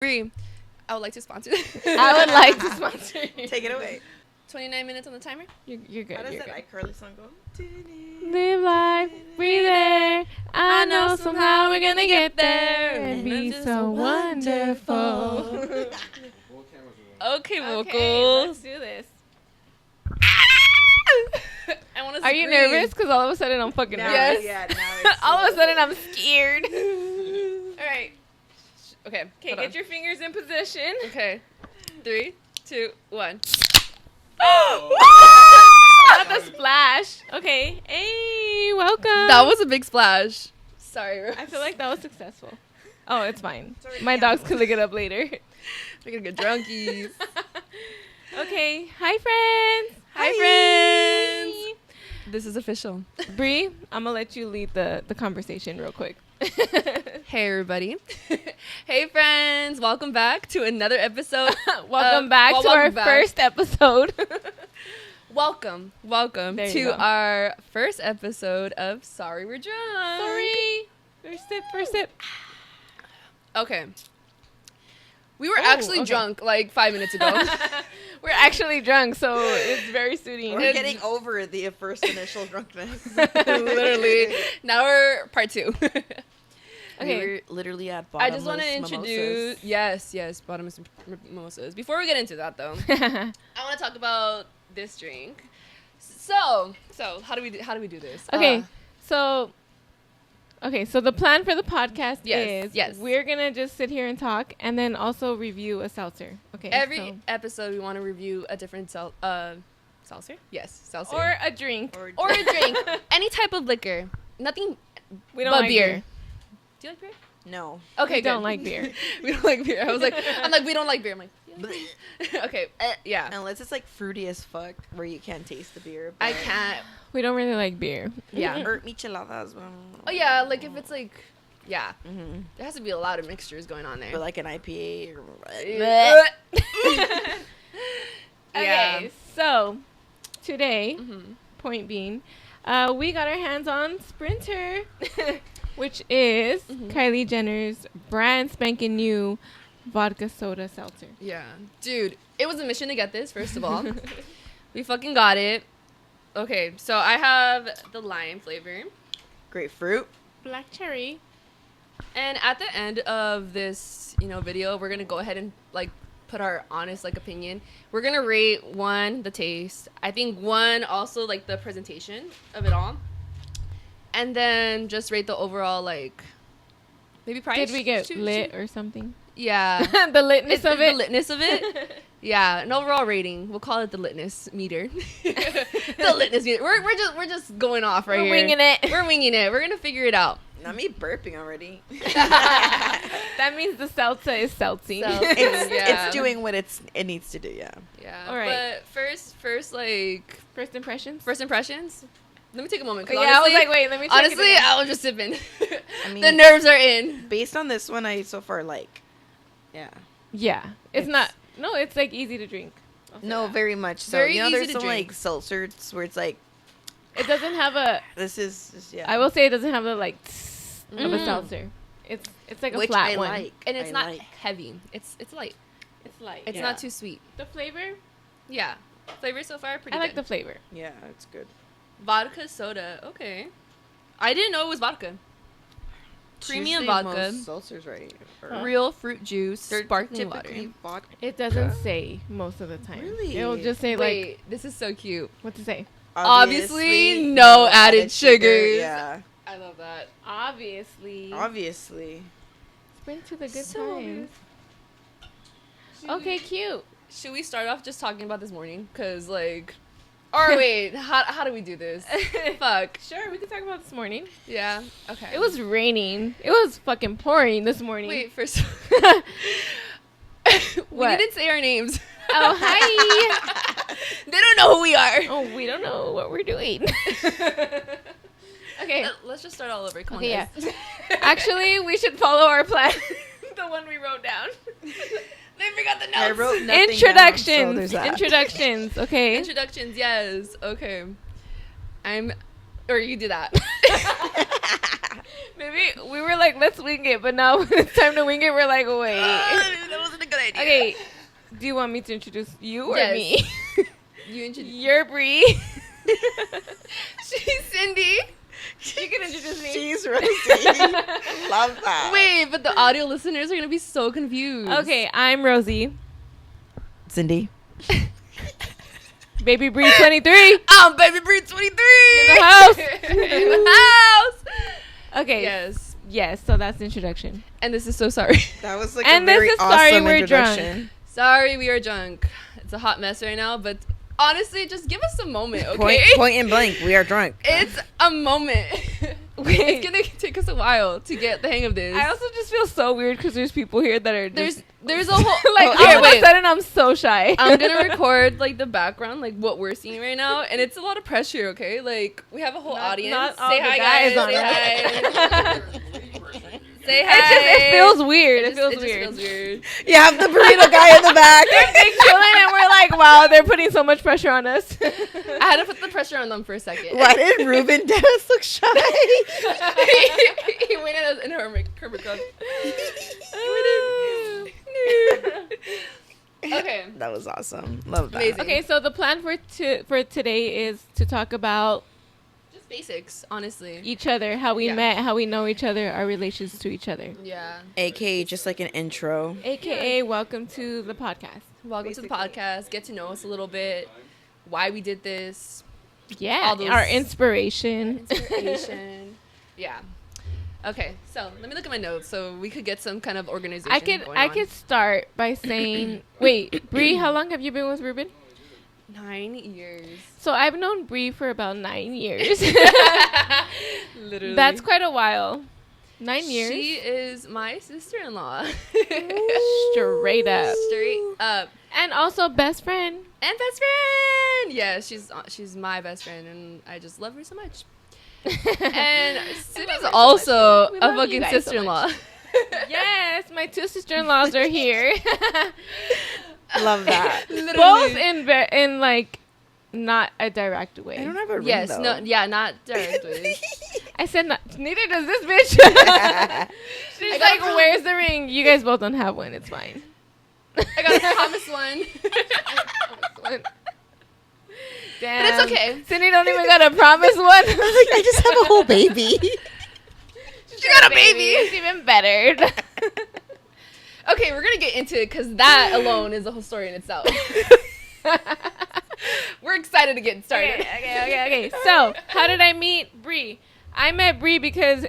Bree, I would like to sponsor. I would like to sponsor you. Take it away. 29 minutes on the timer. You're good. How does you're that good. iCarly song go? Live life, breathe air. I know somehow we're gonna get there and be so wonderful. Okay, vocals. Okay, let's do this. I want to. Are you nervous? Because all of a sudden I'm fucking Now, nervous. Yeah, now it's All of a sudden I'm scared. All right. Okay. Okay, hold get on. your fingers in position. Okay. 3, 2, 1. Not the splash. Okay. Hey, welcome. That was a big splash. Sorry, Rose. I feel like that was successful. Oh, it's fine. already My down. dogs could lick it up later. We're gonna get drunkies. Okay. Hi, friends. Hi, friends. This is official. Bree, I'm gonna let you lead the conversation real quick. Hey, everybody. Hey, friends. Welcome back to another episode. Welcome back to our first episode. Welcome There you to go. our first episode of Sorry We're Drunk. Sorry. First sip. Okay. We were Oh, actually okay. drunk like 5 minutes ago. We're actually drunk, so it's very suiting. We're getting over the first initial drunkenness. Literally. Now we're part 2. Okay. We were literally at I bottomless just want to introduce. Yes, bottomless mimosas. Before we get into that, though, I want to talk about this drink. So how do we do this? Okay, so the plan for the podcast Yes, is yes. we're gonna just sit here and talk, and then also review a seltzer. Okay, Every episode we want to review a different seltzer. Yes, seltzer. or a drink. Or a drink. Any type of liquor. Nothing. We don't but like beer. beer. Do you like beer? No. Okay, We don't good. like beer. We don't like beer. I'm like, we don't like beer. I'm like, yeah. Okay, yeah. Unless it's like fruity as fuck, where you can't taste the beer. I but- can't. We don't really like beer. Yeah. Or micheladas. Oh yeah, like if it's like, yeah, Mm-hmm. there has to be a lot of mixtures going on there. But like an IPA or. Yeah. Okay, so today, Mm-hmm. point being, we got our hands on Sprinter, which is Mhm. Kylie Jenner's brand spanking new vodka soda seltzer. Yeah, dude, it was a mission to get this. First of all, we fucking got it. Okay, so I have the lime flavor, Grapefruit. Black cherry. and at the end of this, video, we're gonna go ahead and like put our honest opinion. We're gonna rate 1 the taste. I think 1 also like the presentation of it all, and then just rate the overall maybe price. Did we get lit or something? Yeah. The litness of The it. litness of it. Yeah, an overall rating. We'll call it the litness meter. The litness meter. We're just going off right We're here. winging it. We're winging it. We're gonna figure it out. Not me burping already. That means the seltzer is seltzing. Yeah. It's doing what it needs to do. Yeah. Yeah. All right. But first First impressions? first impressions. Let me take a moment. 'Cause Yeah, I was honestly, like, wait, let me check it honestly, again. I was just sipping. I mean, The nerves are in. based on this one, I so far like. Yeah. Yeah. It's not. No, it's like easy to drink. I'll say No, that. very much so. Very There's easy to some drink. like seltzers where it's like It doesn't have a. this is yeah. I will say it doesn't have the like tss of a Mhm. seltzer. It's like a Which flat I one. like. And it's I not like. heavy. It's light. It's light. It's Yeah. not too sweet. The flavor. Yeah. Flavor so far pretty I like good. the flavor. Yeah, it's good. Vodka soda. Okay. I didn't know it was vodka. Premium Usually vodka. most seltzers, right? Or- Huh? Real fruit juice. They're Sparkling typically water. vodka. It doesn't say most of the time. Really? It'll just say like Wait, this is so cute. what to say. Obviously, no added sugars. Yeah, I love that. Obviously. obviously. Sprint to the good So times. Should Okay, we- cute. Should we start off just talking about this morning? Cause or wait, how do we do this? Fuck. Sure, we could talk about this morning. Yeah. Okay. It was raining. It was fucking pouring this morning. Wait, first. We What? didn't say our names. Oh, hi. They don't know who we are. Oh, we don't know what we're doing. Okay. Let's just start all over. Come Okay, on, guys. Actually, we should follow our plan. The one we wrote down. They forgot the notes. I wrote nothing down, so Introductions. there's that. Introductions. Okay. Introductions, yes. Okay. Or you do that. Maybe we were like, let's wing it, but now when it's time to wing it, we're like, wait. Okay. Do you want me to introduce you or Yes. me? You introduce. You're Bree. She's Cindy. You can introduce me. She's Rosie. Love that. Wait, but the audio listeners are gonna be so confused. Okay, I'm Rosie. Cindy. Baby Bree 23. I'm Baby Bree 23 In the house. In the house. Okay. Yes. Yes, so that's the introduction. And this is so sorry. That was like And a very this is Sorry awesome We're introduction. Sorry, we are drunk. It's a hot mess right now, but honestly, just give us a moment, okay? Point and blank. We are drunk. It's a moment. It's gonna take us a while to get the hang of this. I also just feel so weird because there's people here that are just There's a whole like okay, all of a sudden I'm so shy. I'm gonna record like the background, like what we're seeing right now, and it's a lot of pressure. Okay, like we have a whole audience. Not all Say the hi, guys guys. on Say it. hi. Say hi. It feels weird. It feels just weird. feels weird. You have the burrito guy in the back. They're big chilling and we're like, wow, they're putting so much pressure on us. I had to put the pressure on them for a second. Why did Ruben Dennis look shy? He went in a hermit crab. Okay. That was awesome. Love that. Amazing. Okay, so the plan for today is to talk about Just basics, honestly. each other, how we Yeah. met, how we know each other, our relations to each other. Yeah. AKA just like an intro. AKA, welcome to the podcast. Welcome to the podcast. Get to know us a little bit. Why we did this. Yeah, All those- our inspiration. Inspiration. Yeah. Okay, so let me look at my notes so we could get some kind of organization. going I on. could start by saying, wait, Bree, how long have you been with Ruben? 9 years. So I've known Bree for about 9 years. Literally. That's quite a while. 9 years. She is my sister-in-law. Straight up. Straight up. And also best friend. And best friend. Yeah, she's my best friend, and I just love her so much. And Cindy's her so also much. We a love you fucking guys so sister-in-law. Yes, my two sister-in-laws are here. Love that. Both in like not a direct way. I don't have a ring, Yes, though. no, yeah, not directly. I said not, neither does this bitch. She's I got like, a prom- where's the ring? You guys both don't have one. It's fine. I got a promise one. Damn. But it's okay. Cindy don't even got a promise one. I just have a whole baby. She got a baby. It's even better. Okay, we're gonna get into it because that alone is a whole story in itself. We're excited to get started. Okay. So, how did I meet Bree? I met Bree because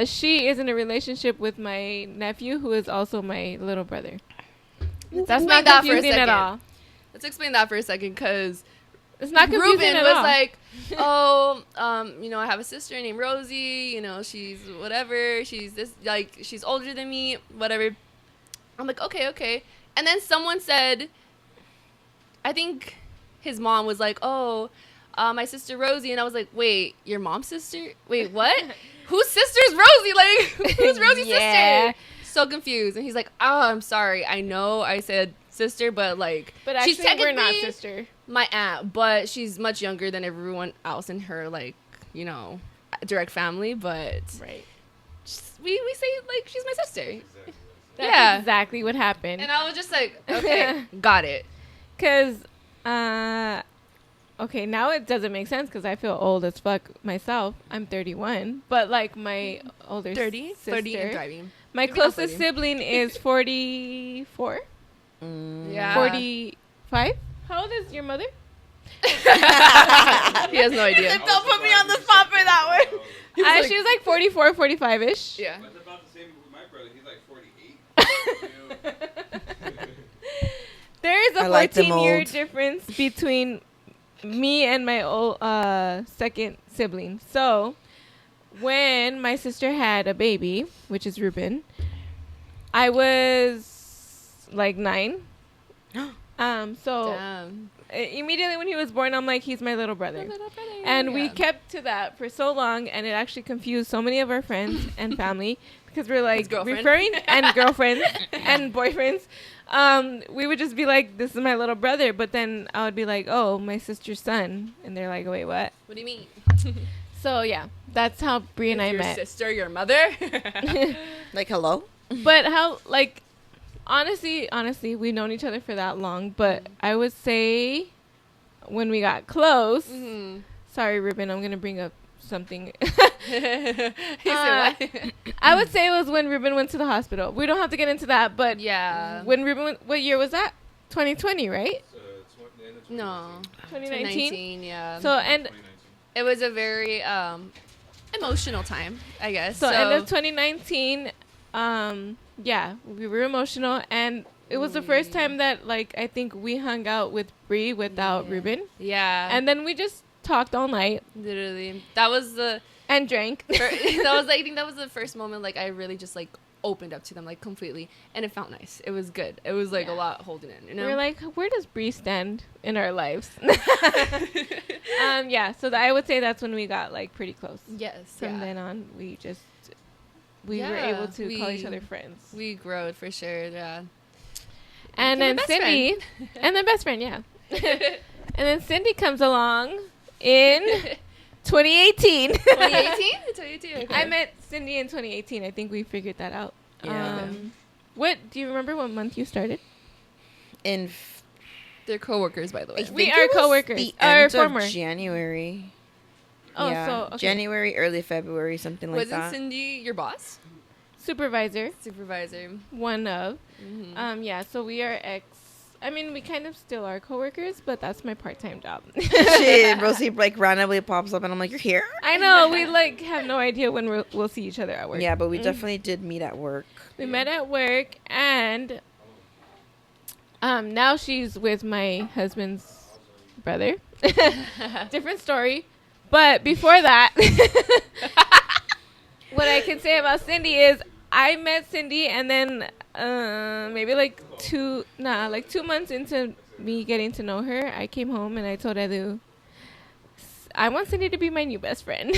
she is in a relationship with my nephew, who is also my little brother. That's explain not that for a confusing at second. all. Let's explain that for a second, because It's not confusing Ruben at was all. like, "Oh, I have a sister named Rosie. You know, she's whatever. She's this, like, she's older than me, whatever." I'm like, okay. And then someone said, I think his mom was like, "Oh, my sister Rosie," and I was like, "Wait, your mom's sister? Wait, what? Whose sister's Rosie? Like, who's Rosie's Yeah. sister?" So confused, and he's like, "Oh, I'm sorry. I know I said sister, but like, But actually, she's we're not technically sister. my aunt, but she's much younger than everyone else in her, like, direct family, but Right. we say, like, she's my sister." That's Yeah. exactly what happened. And I was just like, okay, got it. Because, okay, now it doesn't make sense because I feel old as fuck myself. I'm 31. But, like, my older 30 sister, 30 and driving. my Maybe not closest 30. sibling is 44? Yeah. 45? How old is your mother? He has no idea. Don't put me on the spot for that one. like- She was like 44, 45-ish. Yeah. That's about the same with my brother. He's like 48. There is a I like them 14-year old. difference between me and my old, second sibling. So, when my sister had a baby, which is Ruben, I was like 9. So Damn. immediately when he was born, I'm like, he's my little brother. And we Yeah. kept to that for so long, and it actually confused so many of our friends and family because we're like girlfriend. referring and girlfriends and boyfriends. We would just be like, "This is my little brother," but then I would be like, "Oh, my sister's son," and they're like, "Wait, what?" What do you mean? So yeah, that's how Bree and I Your met. sister, your mother? Like, hello? But how, like, honestly, we've known each other for that long, but I would say when we got close. Mm-hmm. Sorry, Ruben, I'm gonna bring up something. He said what? I would say it was when Ruben went to the hospital. We don't have to get into that, but Yeah. when Ruben went, what year was that? 2020, right? No. 2019. Yeah. So and it was a very emotional time, I guess. so end of 2019. Yeah, we were emotional, and it was the first time that like I think we hung out with Bree without Ruben, Yeah. and then we just talked all night literally, that was the and drank. I think that was the first moment like I really just like opened up to them like completely, and it felt nice. It was good. It was like a lot holding in, you know. We were like, where does Bree stand in our lives? Yeah, so I would say that's when we got like pretty close. Yes. From then on, we were Yeah, able to call each other friends. We growed for sure. Yeah. And then Cindy, and then best friend, yeah. And then Cindy comes along in 2018. 2018. Okay. I met Cindy in 2018. I think we figured that out. Yeah. What do you remember? What month you started? They're coworkers, by the way. We are coworkers. The Our end former. of January. Oh, Yeah. so okay. January, early February, something like Wasn't that. Cindy your boss? Supervisor, Supervisor. one of. Mm-hmm. Yeah. So we are I mean, we kind of still are coworkers, but that's my part-time job. Shit, Rosie like randomly pops up and I'm like, you're here? I know, we like have no idea when we'll see each other at work. Yeah, but we definitely did meet at work. We met at work, and now she's with my husband's brother. Different story. But before that, what I can say about Cindy is I met Cindy, and then maybe like 2 months into me getting to know her, I came home and I told Edu, I want Cindy to be my new best friend.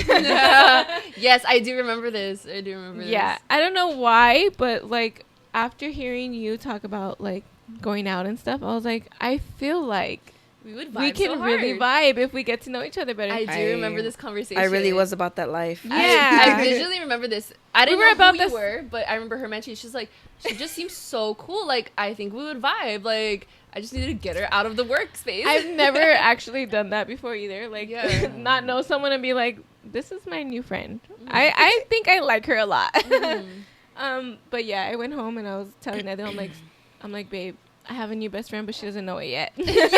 Yes, I do remember this. Yeah, I don't know why, but like after hearing you talk about like going out and stuff, I was like, I feel like we would we can really vibe if we get to know each other better. I do remember this conversation. I really was about that life. Yeah. I visually remember this. I didn't were know about who you this- were, but I remember her mentioning. She's like, she just seems so cool. Like, I think we would vibe. Like, I just needed to get her out of the workspace. I've never actually done that before either. Like, Yeah. not know someone and be like, this is my new friend. I think I like her a lot. But yeah, I went home and I was telling Edu, I'm like, babe, I have a new best friend, but she doesn't know it yet. Yes,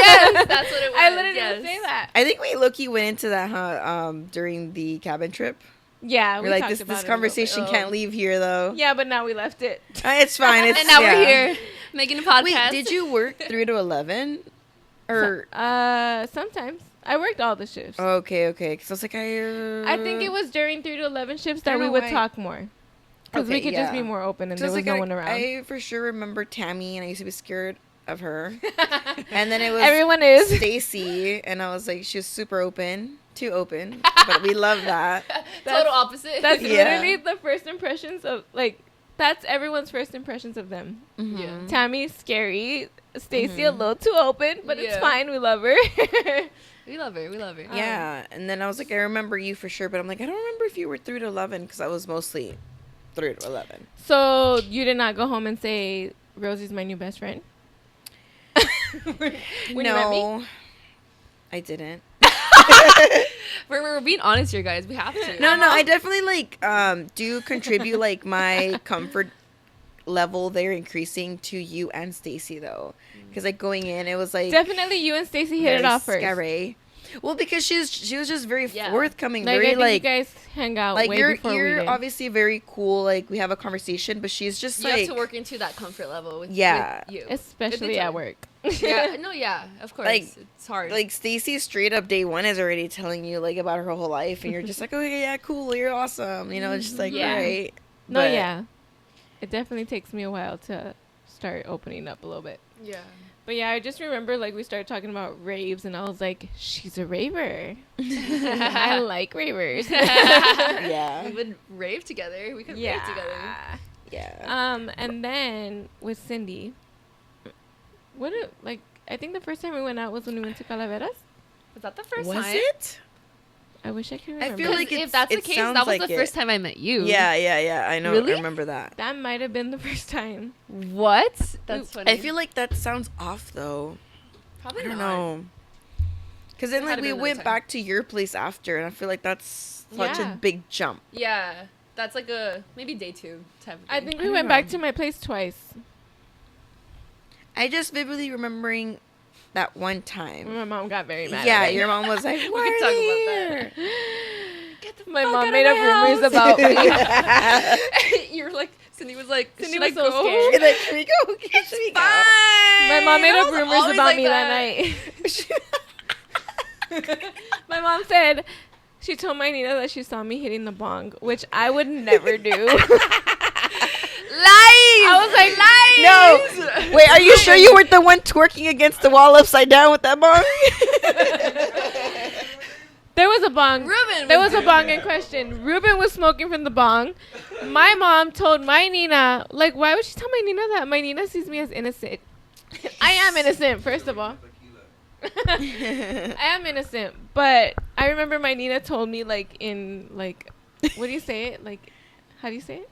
that's what it was. I literally yes. would say that. I think we low-key went into that during the cabin trip. Yeah, We're like, talked this about it a little conversation bit. can't leave here, though. bit. Yeah, but now we left it. It's fine. It's, And now yeah. we're here making a podcast. Wait, did you work 3 to 11? Or... Sometimes. I worked all the shifts. Okay. Because I was like, I think it was during 3 to 11 shifts I that don't we know would why. talk more. Because we Okay, could just yeah. be more open and So there it's was like no one around. I for sure remember Tammy, and I used to be scared of her. And then it was Everyone is. Stacy, and I was like, she was super open, too open, but we love that. Total opposite. That's Yeah. literally the first impressions of, like, that's everyone's first impressions of them. Yeah. Tammy's scary. Stacy a little too open, but it's Yeah. fine. We love her. We love her. Yeah, and then I was like, I remember you for sure, but I'm like, I don't remember if you were 3 to 11 because I was mostly 3 to 11. So you did not go home and say, Rosie's my new best friend? When you met me? No, I didn't. We're being honest here, guys. We have to. No, I definitely like do contribute like my comfort level there increasing to you and Stacy though, because like going in it was like Definitely you and Stacy hit it very off first. scary. Well, because she was just very Yeah. forthcoming, Like, I very think like you guys hang out like way you're before we you're did. obviously very cool. Like we have a conversation, but she's just You like have to work into that comfort level with, Yeah. with you. Especially at work. Yeah, no, yeah, of course. Like- it's hard. like Stacy straight up day one is already telling you like about her whole life, and you're just like, okay, yeah, cool, you're awesome, you know, it's just like Yeah. right. No, But- yeah. It definitely takes me a while to start opening up a little bit. yeah. But yeah, I just remember like we started talking about raves and I was like, she's a raver. I like ravers. Yeah, We would rave together. We could rave together. yeah. And then with Cindy, I think the first time we went out was when we went to Calaveras. Was that the first Was time? it? I wish I could remember. I feel like if that's the it case, sounds that was like the it. first time I met you. Yeah. I know. Really? I remember that. that might have been the first time. What? That's funny. I feel like that sounds off though. Probably I don't not. know. Because then Had like to we be another went time. back to your place after, and I feel like that's such Yeah. a big jump. Yeah, that's like a maybe day 2 type of thing. I think I we don't went know. back to my place twice. I just vividly remembering that one time. My mom got very mad. Yeah, at me. your mom was like, We "Why can are talk they about here?" Get the My fuck mom out made of up my rumors house. about me. You were like, Cindy was like, Cindy should was I so go? scared. Like, can we go? Can we go? My mom made up Girls rumors always about like me that night. My mom said she told my Nina that she saw me hitting the bong, which I would never do. Lies! I was like, No. Wait, are you sure you weren't the one twerking against the wall upside down with that bong? There was a bong. Ruben There was was a bong in question. Ruben was smoking from the bong. My mom told my Nina, like, why would she tell my Nina that? My Nina sees me as innocent. I am innocent, first of all. I am innocent, but I remember my Nina told me, like, in, like, what do you say it? Like, how do you say it?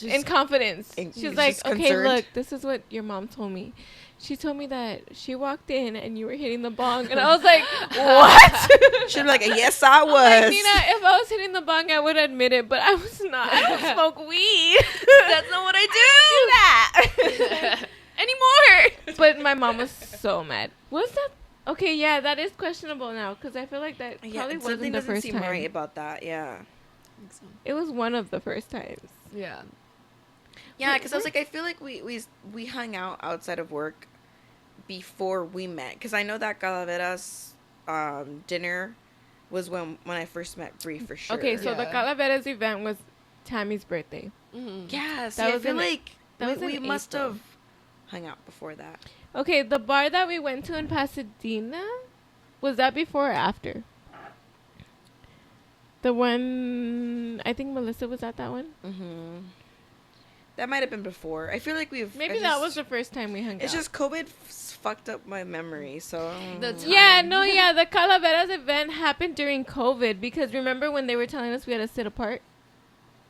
In confidence. She's like, just okay, concerned. look, this is what your mom told me. She told me that she walked in and you were hitting the bong. And I was like, what? She'd be like, "Yes, I I'm was." like, Nina, if I was hitting the bong, I would admit it, but I was not. I don't smoke weed. That's not what I do. Anymore. But my mom was so mad. Was that? Okay, yeah, that is questionable now because I feel like that Yeah, probably something wasn't the doesn't first seem time. right about that. Yeah. It was one of the first times. Yeah. Yeah, because I was like, I feel like we hung out outside of work before we met. Because I know that Calaveras dinner was when I first met Bree for sure. Okay, so the Yeah. Calaveras event was Tammy's birthday. Mm-hmm. Yeah, see, That I was feel in- like that was we in must April. have hung out before that. Okay, the bar that we went to in Pasadena, was that before or after? The one, I think Melissa was at that one. Mm-hmm. That might have been before. I feel like we've... Maybe I that just- was the first time we hung out. It's just COVID fucked up my memory, so... The time. Yeah, no, yeah, the Calaveras event happened during COVID because remember when they were telling us we had to sit apart?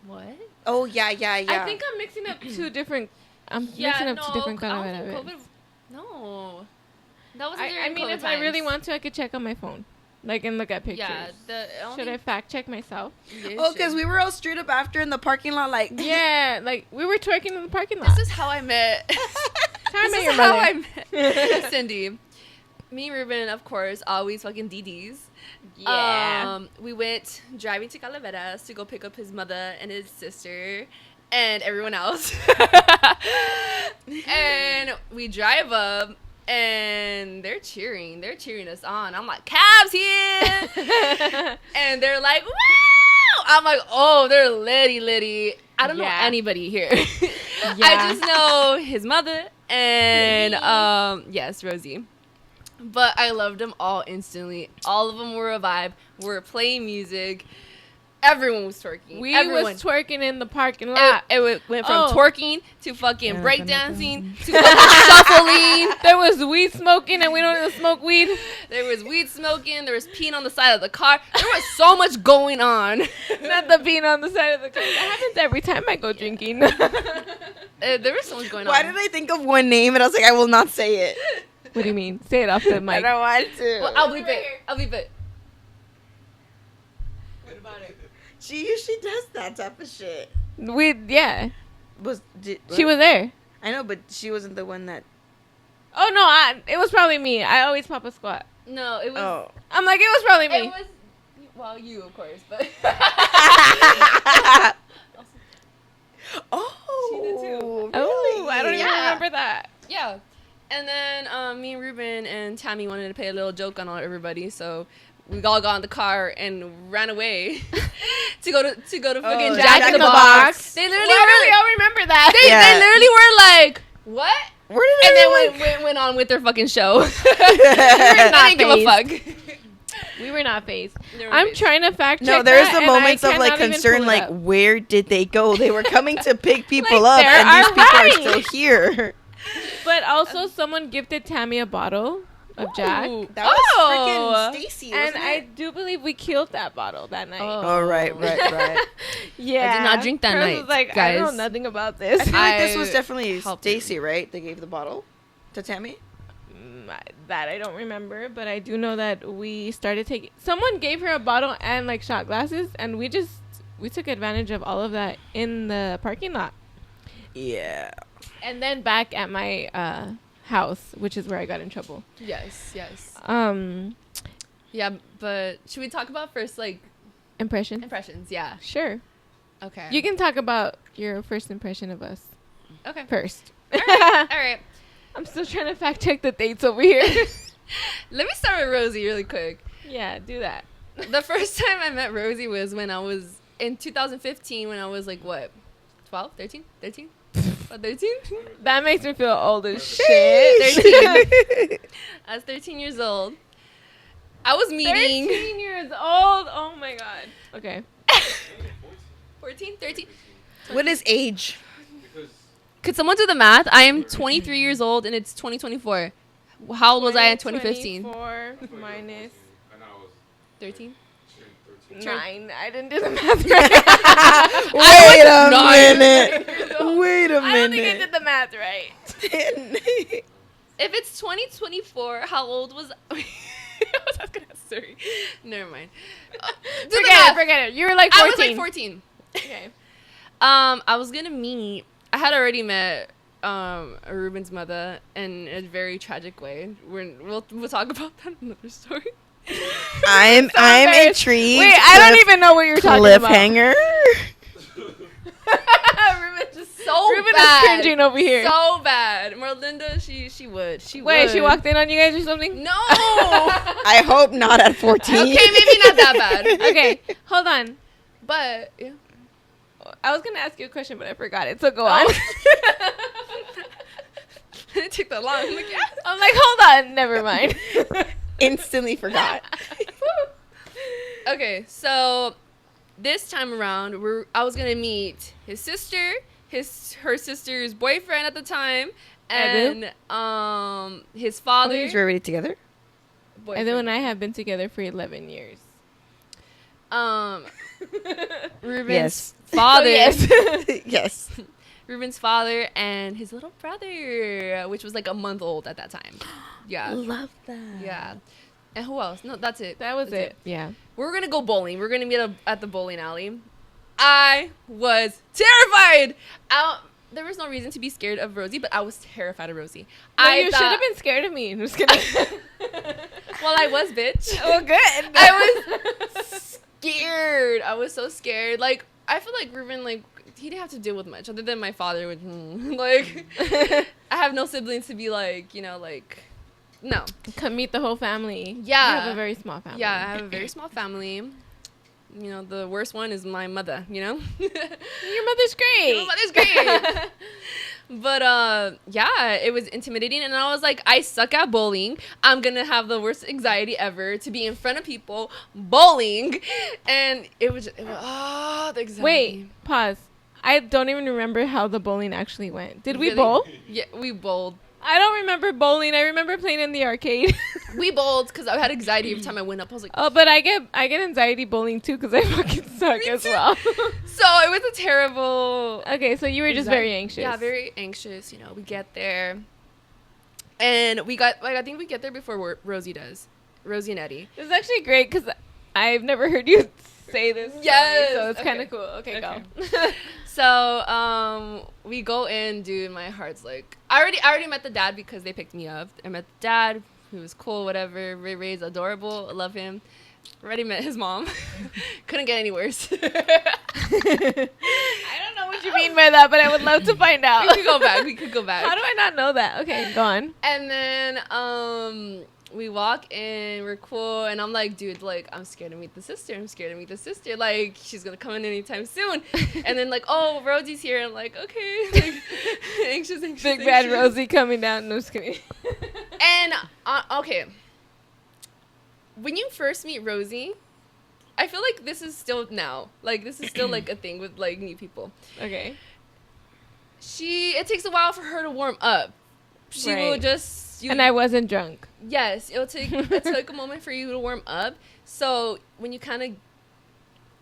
What? Oh, yeah. I think I'm mixing up two different. I'm mixing up two different Calavera I don't events. think COVID. No. That wasn't I during mean, COVID if I really times. want to, I could check on my phone, like and look at pictures. Yeah. Should I fact check myself? Oh, because we were all straight up after in the parking lot, like... Yeah, like we were twerking in the parking lot. This is how I met. How I This met is your how mother. I met Cindy. Me and Ruben, of course, always fucking DDs. Yeah. We went driving to Calaveras to go pick up his mother and his sister and everyone else. And we drive up and they're cheering. They're cheering us on. I'm like, Cab's here. And they're like, wow. I'm like, oh, they're litty. I don't know Yeah. anybody here. Yeah. I just know his mother and yes, Rosie. But I loved them all instantly. All of them were a vibe. We're playing music. Everyone was twerking. We Everyone. was twerking in the parking lot. It went from Oh. twerking to fucking breakdancing to fucking shuffling. There was weed smoking, and we don't even smoke weed. There was weed smoking. There was peeing on the side of the car. There was so much going on. Not the bean on the side of the car. That happens every time I go drinking. There was so much going Why on. did I think of one name and I was like, I will not say it. What do you mean? Say it off the I mic. don't want to. Well, I'll bleep it. I'll bleep it. She usually does that type of shit. Yeah. She was there. I know, but she wasn't the one that... Oh no, it was probably me. I always pop a squat. No, it was. Oh. I'm like, it was probably It me. was. Well, you of course, but. Oh. She did too. Oh, I don't even Yeah. remember that. Yeah. And then me and Ruben and Tammy wanted to play a little joke on everybody, so we all got in the car and ran away to go to fucking Jack in the Box. They literally Why do we were. all remember that? They literally were like, "What?" Where did And everyone... then went on with their fucking show. not I didn't give a fuck. We were not phased. They were I'm phased. trying to fact check. No, there's that, the and moments I of like cannot even concern, pull it like up. where did they go? They were coming to pick people Like, up, they're and these people are alright. still here. But also, someone gifted Tammy a bottle of Jack. Ooh. That was Oh. freaking Stacy, And wasn't I it? do believe we killed that bottle that night. Oh, right. Yeah. I did not drink that Chris night, was like, I know guys. nothing about I this. feel like this was I definitely helped you. Stacy, right? They gave the bottle to Tammy. That I don't remember, but I do know that we started taking. Someone gave her a bottle and like shot glasses, and we took advantage of all of that in the parking lot, Yeah. and then back at my house, which is where I got in trouble. Yes. Yeah, but should we talk about first, like, Impression. impressions? Yeah. Sure. Okay. You can talk about your first impression of us Okay. first. All right. I'm still trying to fact check the dates over here. Let me start with Rosie really quick. Yeah, do that. The first time I met Rosie was when I was in 2015 when I was like, what, 12, 13? What, 13? That makes me feel old as shit. 13. I was 13 years old. I was meeting 13 years old. Oh my god. Okay. 14, 13. What is age? Because Could someone do the math? I am 23 years old and it's 2024. How old was I in 2015? 24 minus and I was 13? 13. 9. I didn't do the math right. Wait a nine. minute. Wait a I don't think I minute. did the math right. If it's 2024, how old was I? Was I gonna sorry. Never mind. Do the math. Forget it. You were like 14. I was like 14. Okay. I was gonna meet. I had already met Ruben's mother in a very tragic way. We'll talk about that in another story. I'm embarrassed. intrigued. Wait, I don't even know what you're talking about. Cliffhanger. Ruben's just So Ruben bad. is cringing over here. So bad. Merlinda, she would. Wait, she walked in on you guys or something? No. I hope not at 14. Okay, maybe not that bad. Okay, hold on. But yeah. I was gonna ask you a question, but I forgot it. So go on. It took that long. I'm like, yeah. I'm like, hold on. Never mind. Instantly forgot. Okay, so this time around, I was gonna meet his sister, her sister's boyfriend at the time, and his father. You guys were already together? And then when I have been together for 11 years. Ruben's Yes. father. Yes. Ruben's father and his little brother, which was like a month old at that time. Yeah. Love that. Yeah. And who else? No, that's it. That was That's it. Yeah. We're going to go bowling. We're going to meet at the bowling alley. I was terrified. There was no reason to be scared of Rosie, but I was terrified of Rosie. You should have been scared of me. I'm just kidding. Well, I was, bitch. Oh, good. I was scared. I was so scared. Like, I feel like Ruben, like, he didn't have to deal with much other than my father would, like, I have no siblings to be like, like, no. Come meet the whole family. Yeah. You have a very small family. Yeah, I have a very small family. The worst one is my mother, Your mother's great. My mother's great. But, yeah, it was intimidating. And I was like, I suck at bowling. I'm going to have the worst anxiety ever to be in front of people bowling. And it was the anxiety. Wait, pause. I don't even remember how the bowling actually went. Did we Really? bowl? Yeah, we bowled. I don't remember bowling. I remember playing in the arcade. We bowled because I had anxiety every time I went up. I was like, Oh, but I get anxiety bowling too because I fucking suck Me as too. well. so it was a terrible. Okay, so you were just very anxious. Yeah, very anxious. We get there, and we got I think we get there before Rosie does. Rosie and Eddie. It's actually great because I've never heard you say this. story, Yes, so it's okay. kind of cool. Okay, Okay. go. So we go in, dude. My heart's like I already met the dad because they picked me up. I met the dad, who was cool, whatever. Ray Ray's adorable. I love him. Already met his mom. Couldn't get any worse. I don't know what you mean by that, but I would love to find out. We could go back. How do I not know that? Okay, go on. And then we walk in, we're cool, and I'm like, dude, like, I'm scared to meet the sister. Like, she's gonna come in anytime soon. And then like, oh, Rosie's here. I'm like, okay. Like, anxious. Big bad Rosie coming down. No, just kidding. And okay, when you first meet Rosie, I feel like this is still now. Like, this is still like a thing with like new people. Okay. It takes a while for her to warm up. She will Right. just And I wasn't drunk. Yes, it took a moment for you to warm up. So when you kind of,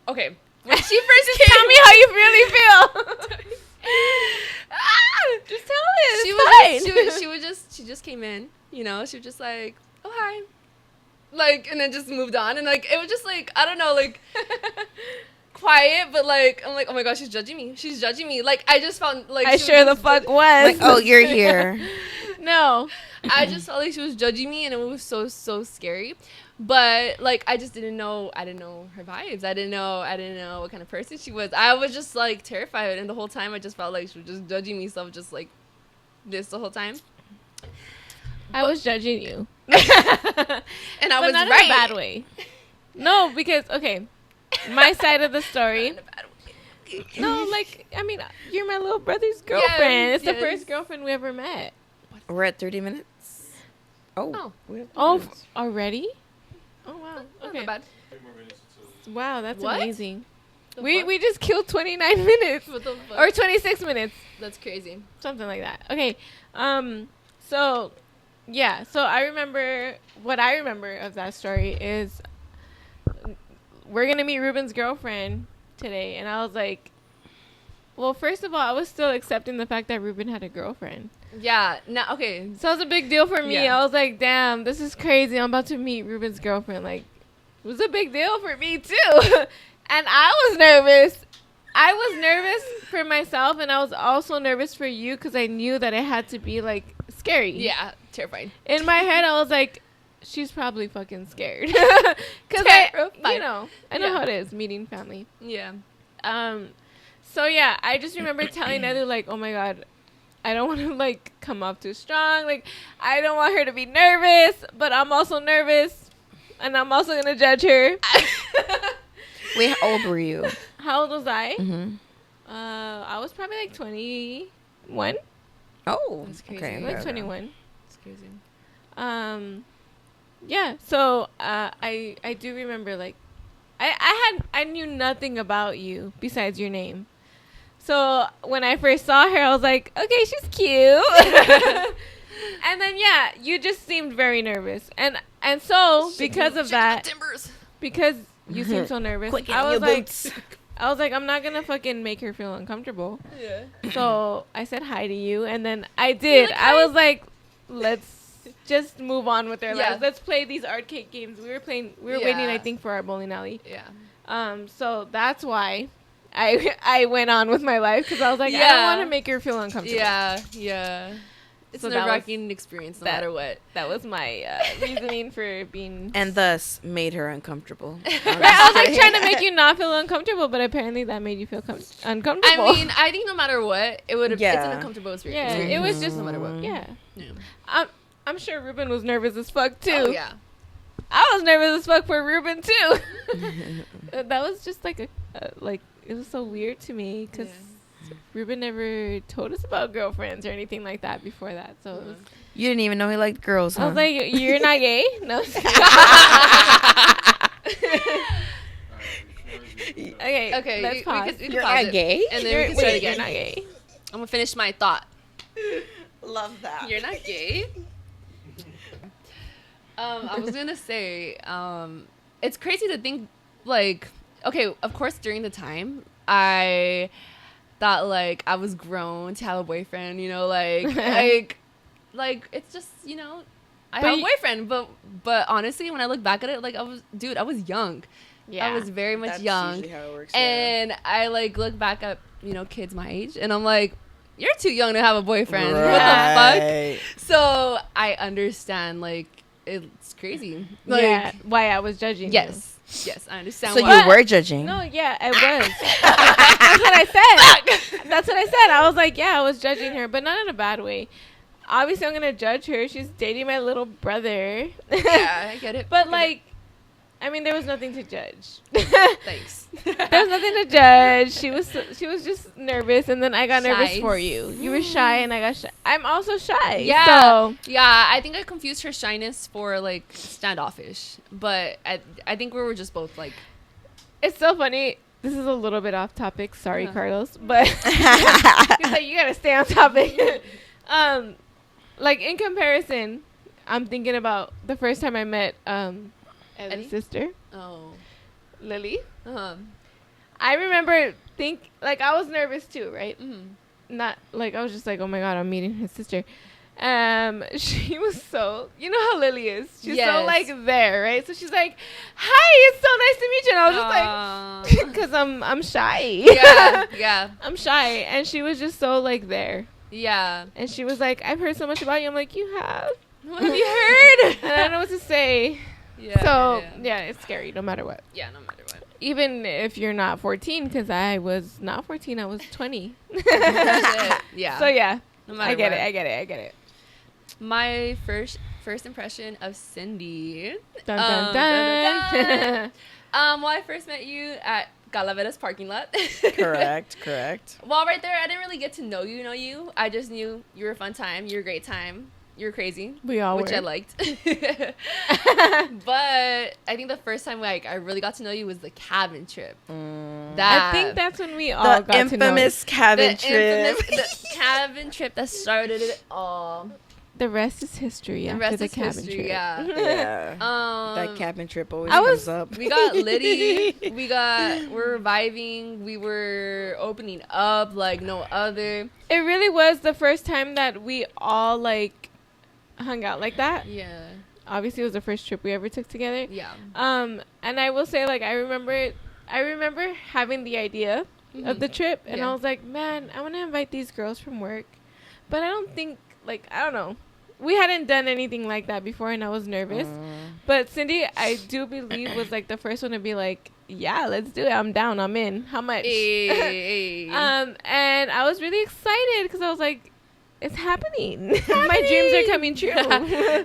okay, when she first came, Tell me how you really feel. Just tell it. She just came in, you know, she was just like, oh hi, like, and then just moved on, and like it was just like, I don't know, like quiet, but like I'm like, oh my gosh, she's judging me, like I just found like I sure the fuck was. Like, oh, you're here. No. I just felt like she was judging me, and it was so scary. But like I just didn't know her vibes. I didn't know what kind of person she was. I was just like terrified, and the whole time I just felt like she was just judging me, so just like this the whole time. I was judging you. And I but was not right. in a bad way. No, because okay, my side of the story. Not in a bad way. No, like I mean, you're my little brother's girlfriend. It's the yes. first girlfriend we ever met. We're at 30 minutes. Oh. We have 30 Oh, minutes. already? Oh wow. Not Okay. bad. 3 more minutes until Wow, that's What? amazing. The We fuck? just killed 29 minutes What the fuck? or 26 minutes, That's crazy. something like that. Okay. So yeah, so I remember what I remember of that story is we're going to meet Ruben's girlfriend today, and I was like, well, first of all, I was still accepting the fact that Ruben had a girlfriend. Yeah. Now, okay. So it was a big deal for me. Yeah. I was like, damn, this is crazy. I'm about to meet Ruben's girlfriend. Like, it was a big deal for me, too. And I was nervous. I was nervous for myself, and I was also nervous for you because I knew that it had to be, like, scary. Yeah. Terrifying. In my head, I was like, she's probably fucking scared. Because I know Yeah. how it is, meeting family. Yeah. So yeah, I just remember telling Edu like, oh my god, I don't want to like come off too strong. Like, I don't want her to be nervous, but I'm also nervous, and I'm also gonna judge her. Wait, how old were you? How old was I? Mm-hmm. I was probably like 21. Oh, That's crazy. okay. Like okay. 21. It's crazy. Yeah. So I do remember like I knew nothing about you besides your name. So when I first saw her, I was like, okay, she's cute. And then yeah, you just seemed very nervous, and so because of that, Timbers. because you seemed so nervous, Quick, I in was your like, boots. I'm not gonna fucking make her feel uncomfortable. Yeah. So I said hi to you, and then I did. like, I hi? was like, let's just move on with our Yeah. lives. Let's play these arcade games. We were waiting, Yeah. I think, for our bowling alley. Yeah. So that's why I went on with my life, because I was like, I don't Yeah. want to make her feel uncomfortable. Yeah. Yeah. It's So a that was- nerve-wracking experience no that- matter what. That was my reasoning for being. And thus made her uncomfortable. Right, I was like trying to make you not feel uncomfortable, but apparently that made you feel uncomfortable. I mean, I think no matter what, it would have. It's an Yeah. uncomfortable yeah, experience. it was just no matter what. Yeah, Yeah. I'm sure Ruben was nervous as fuck too. Oh yeah. I was nervous as fuck for Ruben too. That was just like like it was so weird to me because Ruben never told us about girlfriends or anything like that before that. So it was, You didn't even know he liked girls, huh? I was like, "You're not gay?" No. Okay. Okay. Let's pause. We can You're pause not it, gay? and then we can start Wait, again. you're not gay. I'm gonna finish my thought. Love that. You're not gay. I was gonna say, it's crazy to think, like, okay, of course, during the time, I thought like I was grown to have a boyfriend, you know, like it's just, you know, I But have a you- boyfriend, but honestly, when I look back at it, like I was young. Yeah. I was very much That's young, usually how it works. and I like look back at, you know, kids my age, and I'm like, you're too young to have a boyfriend. What the fuck? Right. So I understand, like, it's crazy. Like, Yeah. Why I was judging? yes, I understand. So why. you were judging. No. Yeah, I was. That's what I said. That's what I said. I was like, yeah, I was judging her, but not in a bad way. Obviously, I'm gonna judge her. She's dating my little brother. Yeah, I get it. But I get like, I mean, there was nothing to judge. it. Thanks. There was nothing to judge. She was just nervous, and then I got nervous Shy. for you. You were shy, and I got shy. I'm also shy. Yeah, So yeah. I think I confused her shyness for like standoffish, but I think we were just both like, it's so funny. This is a little bit off topic. Sorry, Yeah. Carlos, but he's like, you gotta stay on topic. Like in comparison, I'm thinking about the first time I met Eddie? Eddie's sister, Oh. Lily. Uh-huh. I remember I was nervous too, right? Mm-hmm. Not like I was just like, oh my god, I'm meeting his sister. She was so, you know how Lily is. She's so Yes. like there, right? So she's like, "Hi, it's so nice to meet you." And I was just like, because I'm shy. Yeah, yeah, I'm shy, and she was just so like there. yeah. And she was like, "I've heard so much about you." I'm like, "You have?" What have you heard? And I don't know what to say. Yeah. So yeah, it's scary no matter what. Yeah, no matter what. Even if you're not 14, because I was not 14, I was 20. Yeah. So yeah, No matter I get what. it. I get it. I get it. My first impression of Cindy. Dun, Um, dun, dun. Well, I first met you at Calaveras parking lot. Correct. Well, right there, I didn't really get to know you. I just knew you were a fun time. You were a great time. You were crazy. We all which were. I liked. But I think the first time I really got to know you was the cabin trip. That I think that's when we all The got to know. infamous cabin the trip. the cabin trip that started it all. The rest is history. The After rest the is cabin history. trip. Yeah. Yeah. That cabin trip always I was- comes up. We got litty. We're reviving. We were opening up like no other. It really was the first time that we all like hung out like that. Yeah. Obviously, it was the first trip we ever took together. Yeah. And I will say, like, I remember having the idea of the trip, and Yeah. I was like, man, I want to invite these girls from work, but I don't think, like, I don't know. We hadn't done anything like that before, and I was nervous. But Cindy, I do believe, was like the first one to be like, yeah, let's do it. I'm down. I'm in. How much? Hey. And I was really excited because I was like, it's happening. My dreams are coming true.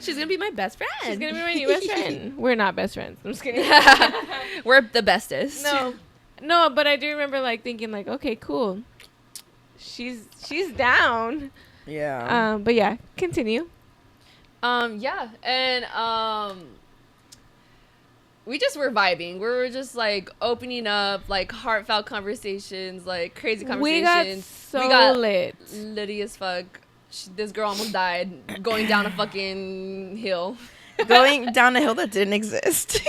She's gonna be my best friend. She's gonna be my new best friend. We're not best friends. I'm just kidding. We're the bestest. No, but I do remember like thinking like, okay, cool. She's down. Yeah. But yeah, continue. Yeah, and we just were vibing. We were just like opening up, like heartfelt conversations, like crazy conversations. We got lit. Litty as fuck. This girl almost died going down a fucking hill. Going down a hill that didn't exist.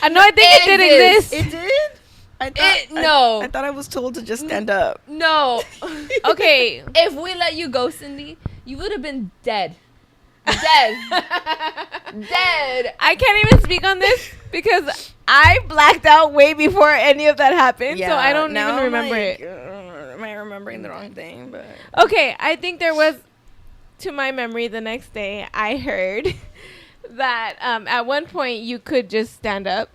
I know. I think it did exist. It did? I thought, No. I thought I was told to just stand up. No. Okay. If we let you go, Cindy, you would have been dead. Dead. Dead. I can't even speak on this because I blacked out way before any of that happened, so I don't now even I'm remember like, it. Am I remembering the wrong thing? But Okay, I think there was, to my memory, the next day I heard that at one point you could just stand up.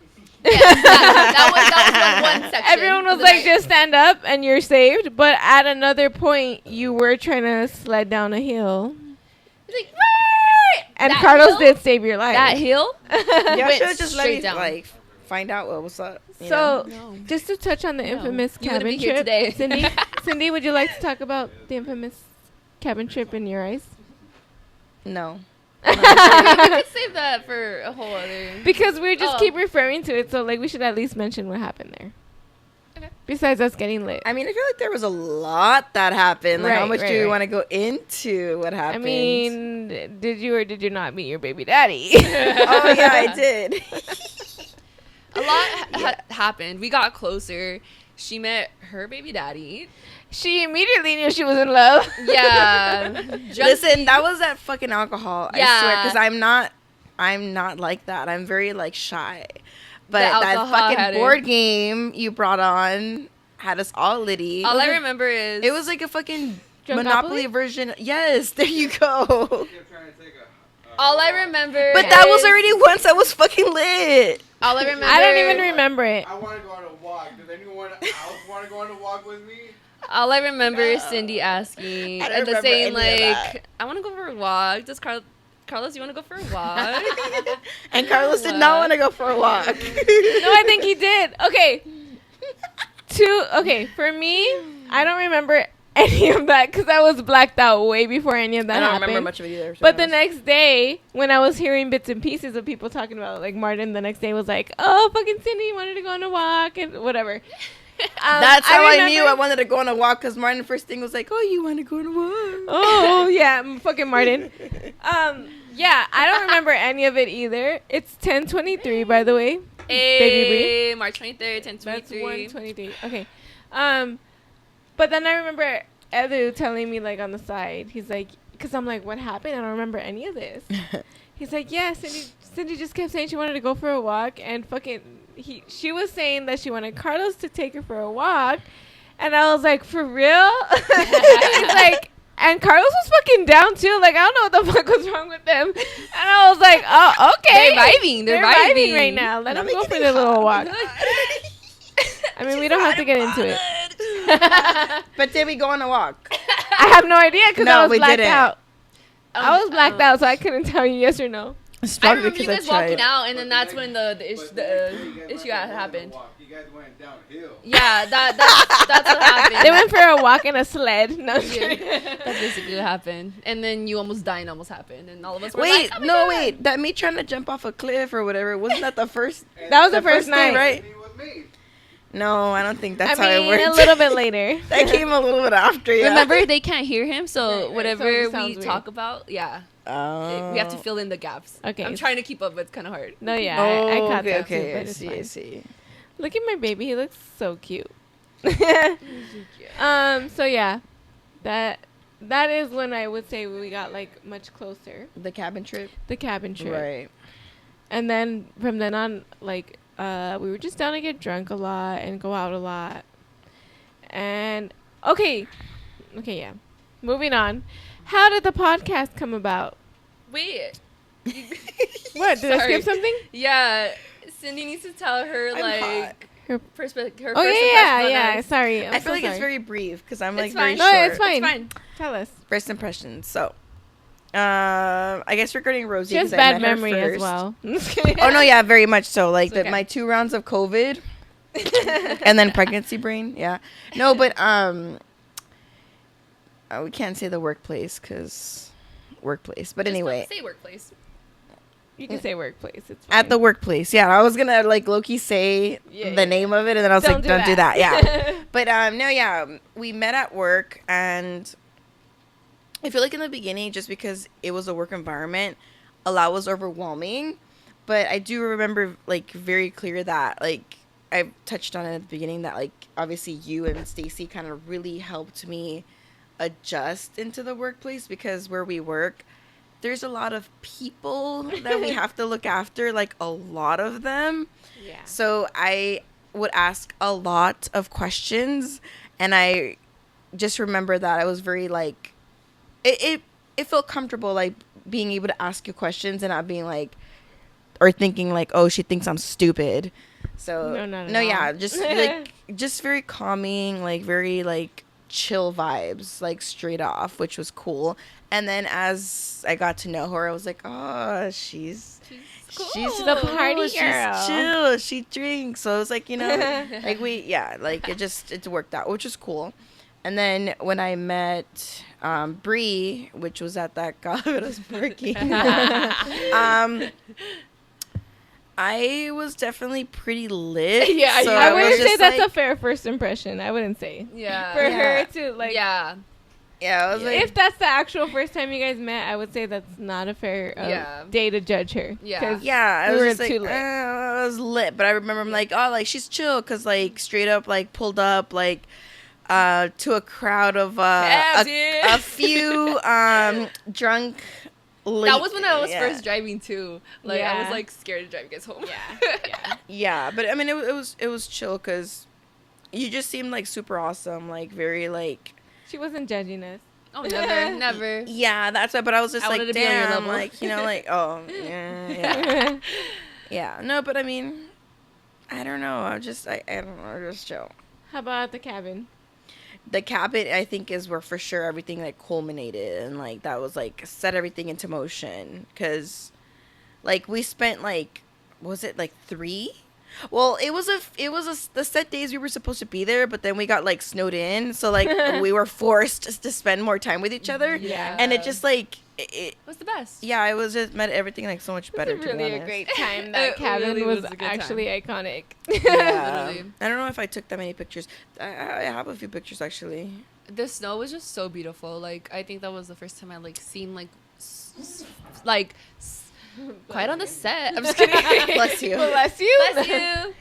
Yes, that was one section. Everyone was of the like, night. just stand up and you're saved. But at another point, you were trying to sled down a hill. Like, And That Carlos hill? did save your life. that hill? y'all Went should have just let straight me down. like find out what was up. you So, know? No. just to touch on the infamous You wouldn't cabin be here trip, today. Cindy, would you like to talk about the infamous cabin trip in your eyes? No. We could save that for a whole other. Because we just Oh. keep referring to it, so like we should at least mention what happened there. Okay. Besides us getting lit. I mean, I feel like there was a lot that happened. Like, how Right, much right, do we right. want to go into what I happened? mean, did you or did you not meet your baby daddy? oh yeah, I did. A lot happened. We got closer. She met her baby daddy. She immediately knew she was in love. Yeah. Listen, that was that fucking alcohol. I Yeah. swear, because I'm not like that. I'm very like shy. But The that alcohol had fucking it. board game you brought on had us all litty. All I remember is It was like a fucking Drunkopoly? Monopoly version. Yes, there you go. Kept trying to take a all I remember. But that was is- already once I was fucking lit. All I remember. I don't even remember it. I want to go on a walk. Does anyone else want to go on a walk with me? All I remember is Cindy asking, I don't and the remember saying any of like, "I want to go for a walk." Does Carlos, you want to go for a walk? And Carlos did not want to go for a walk. No, I think he did. Okay. For me, I don't remember any of that because I was blacked out way before any of that I don't happened. remember much of it either. to But be the honest. next day, when I was hearing bits and pieces of people talking about it, like Martin the next day was like, oh, fucking Cindy wanted to go on a walk and whatever. That's how I knew I remember- wanted to go on a walk because Martin first thing was like, "Oh, you want to go on a walk?" Oh, yeah, fucking Martin. Yeah, I don't remember any of it either. It's 10:23, by the way. Hey, March 23rd, That's 10:23. 1:23. Okay. But then I remember Edu telling me, like, on the side, he's like, because I'm like, what happened? I don't remember any of this. He's like, yeah, Cindy just kept saying she wanted to go for a walk, and she was saying that she wanted Carlos to take her for a walk, and I was like, for real? He's like, and Carlos was fucking down too. Like, I don't know what the fuck was wrong with them. And I was like, oh, okay. They're vibing. They're vibing right now. Let them go for their little walk. I mean, we don't have to get into it. But did we go on a walk? I have no idea because I was we blacked didn't. out. I was blacked out, so I couldn't tell you yes or no. It's I probably remember you because guys walking tried. out, and then that's when the issue happened. Yeah, that's what happened. They went for a walk in a sled. No, I'm Yeah, kidding. that's basically what happened. And then you almost dying almost happened, and all of us were Wait, like, oh my no, God. wait. That me trying to jump off a cliff or whatever, wasn't that the first? That was the first thing, night. right? No, I don't think that's I how mean, it a worked. little bit later. That came a little bit after, yeah. Remember, they can't hear him, so Right, so it whatever just sounds we weird. talk about, yeah, we have to fill in the gaps. Okay. I'm trying to keep up, but it's kind of hard. No, yeah, Oh, I caught okay, that okay. too, but I it's see, fine. I see. Look at my baby. He looks so cute. So yeah, that is when I would say we got like much closer. The cabin trip? The cabin trip. Right. And then from then on, like, we were just down to get drunk a lot and go out a lot. And okay, yeah. Moving on. How did the podcast come about? Wait. What, did I Sorry. skip something? Yeah, Cindy needs to tell her I'm like hot. her Oh first yeah, impression on yeah. us. Sorry, I feel like it's sorry. very brief because I'm like It's very fine. No, short. it's fine. It's fine. Tell us. First impressions. So, I guess regarding Rosie, She has 'cause I bad met her memory as first. well. Oh no, yeah, very much so. Like It's okay. my 2 rounds of COVID, and then pregnancy brain. Yeah, no, but we can't say the workplace because workplace. But Just anyway, don't say workplace. You can say workplace. It's at fine. the workplace. Yeah, I was gonna like low-key say Yeah, the yeah. name of it, and then I was like, don't do that. Yeah. Yeah. But no, yeah, we met at work, and I feel like in the beginning, just because it was a work environment, a lot was overwhelming. But I do remember like very clear that like I touched on it at the beginning that like obviously you and Stacy kind of really helped me adjust into the workplace because where we work, there's a lot of people that we have to look after, like a lot of them. Yeah. So I would ask a lot of questions, and I just remember that I was very like, it felt comfortable, like being able to ask you questions and not being like, or thinking like, oh, she thinks I'm stupid. So No, not at no, all. yeah, just like just very calming, like very like chill vibes, like straight off, which was cool. And then as I got to know her, I was like, oh, she's She's the party girl. She's chill. She drinks. So it was like, you know, like like it worked out, which was cool. And then when I met Bree, which was at that Calaveras parking, I was definitely pretty lit. Yeah, so yeah. I was wouldn't say just that's like, a fair first impression. I wouldn't say. Yeah. For Yeah. her to like. Yeah. yeah, I was like, If that's the actual first time you guys met, I would say that's not a fair Yeah. day to judge her. Yeah. 'Cause yeah, I we was were just like, too lit. I was lit, but I remember I'm like, oh, like she's chill, cause like straight up like pulled up like to a crowd of a few drunk. That was when I was yeah. first driving too. Like I was Yeah. like scared to drive you guys home. Yeah. Yeah, but I mean it was chill, cause you just seemed like super awesome, like very like. She wasn't judging us. Oh, never. Yeah, that's it. But I was just I like, wanted to be on your damn, level. like you know, like oh yeah. Yeah, no, but I mean, I don't know. I don't know. Just chill. How about the cabin? The cabin, I think, is where for sure everything like culminated and like that was like set everything into motion. Cause like we spent like, was it like 3? Well, it was the set days we were supposed to be there, but then we got like snowed in, so like we were forced to spend more time with each other. Yeah. And it just like It was the best. yeah, it was just made everything like so much better. It's to be really a honest. great time. That It cabin really was was a good actually iconic. Yeah. Literally. I don't know if I took that many pictures. I have a few pictures actually. The snow was just so beautiful. Like I think that was the first time I like seen like like quite on the set. I'm just kidding. Bless you. Bless you. Bless you.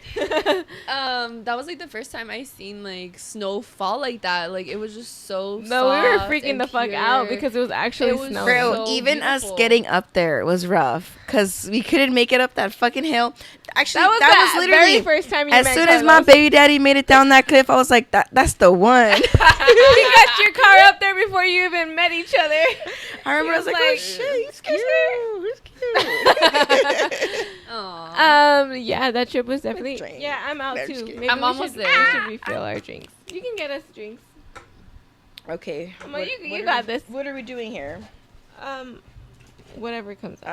That was like the first time I seen like snow fall like that. Like it was just so. No, we were soft freaking and the fuck pure. out because it was actually It was snowing. Bro, so even us beautiful. getting up there was rough because we couldn't make it up that fucking hill. Actually, that was that the was literally very first time you as met soon as my Carlos. baby daddy made it down that cliff. I was like, that's the one. You got your car up there before you even met each other. I remember I was like, oh like, shit, he's cute. Aw. Yeah, that trip was definitely. drink. Yeah, I'm out I'm just too. kidding. Maybe I'm we almost should, there. We should refill our drinks. You can get us drinks. Okay. Well, you what got are we- this. What are we doing here? Whatever comes up.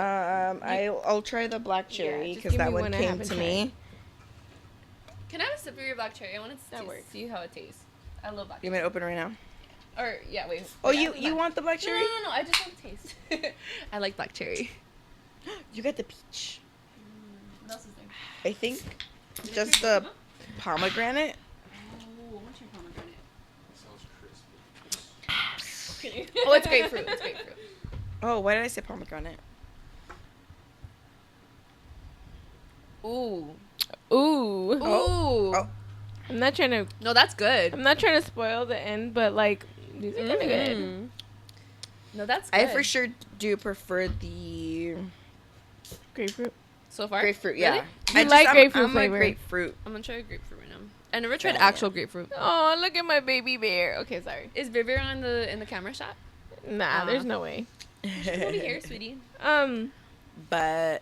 I'll try the black Yeah, cherry just because give that me one one I came haven't to tried. me. Can I have a sip of your black cherry? I want to That works. see how it tastes. I love black You cherry. want me to open it right now? Or yeah, wait. Oh, Wait, you after you that. want the black No, cherry? no. I just want to taste. I like black cherry. You got the peach. What else is there? I think just the pomegranate. Oh, what's your pomegranate? Sounds crispy. Oh, it's grapefruit. It's grapefruit. Oh, why did I say pomegranate? Ooh. Ooh. Ooh. Oh. I'm not trying to. No, that's good. I'm not trying to spoil the end, but like these are kind of good. Mm. No, that's good. I for sure do prefer the Grapefruit. So far? grapefruit. Really? Yeah, You like grapefruit I'm flavor. a grapefruit. I'm gonna try grapefruit right now. I never tried Yeah. actual grapefruit. Oh, look at my baby bear. Okay, sorry. Is Vivier in the camera shot? Nah, there's no way. She's over here, sweetie. But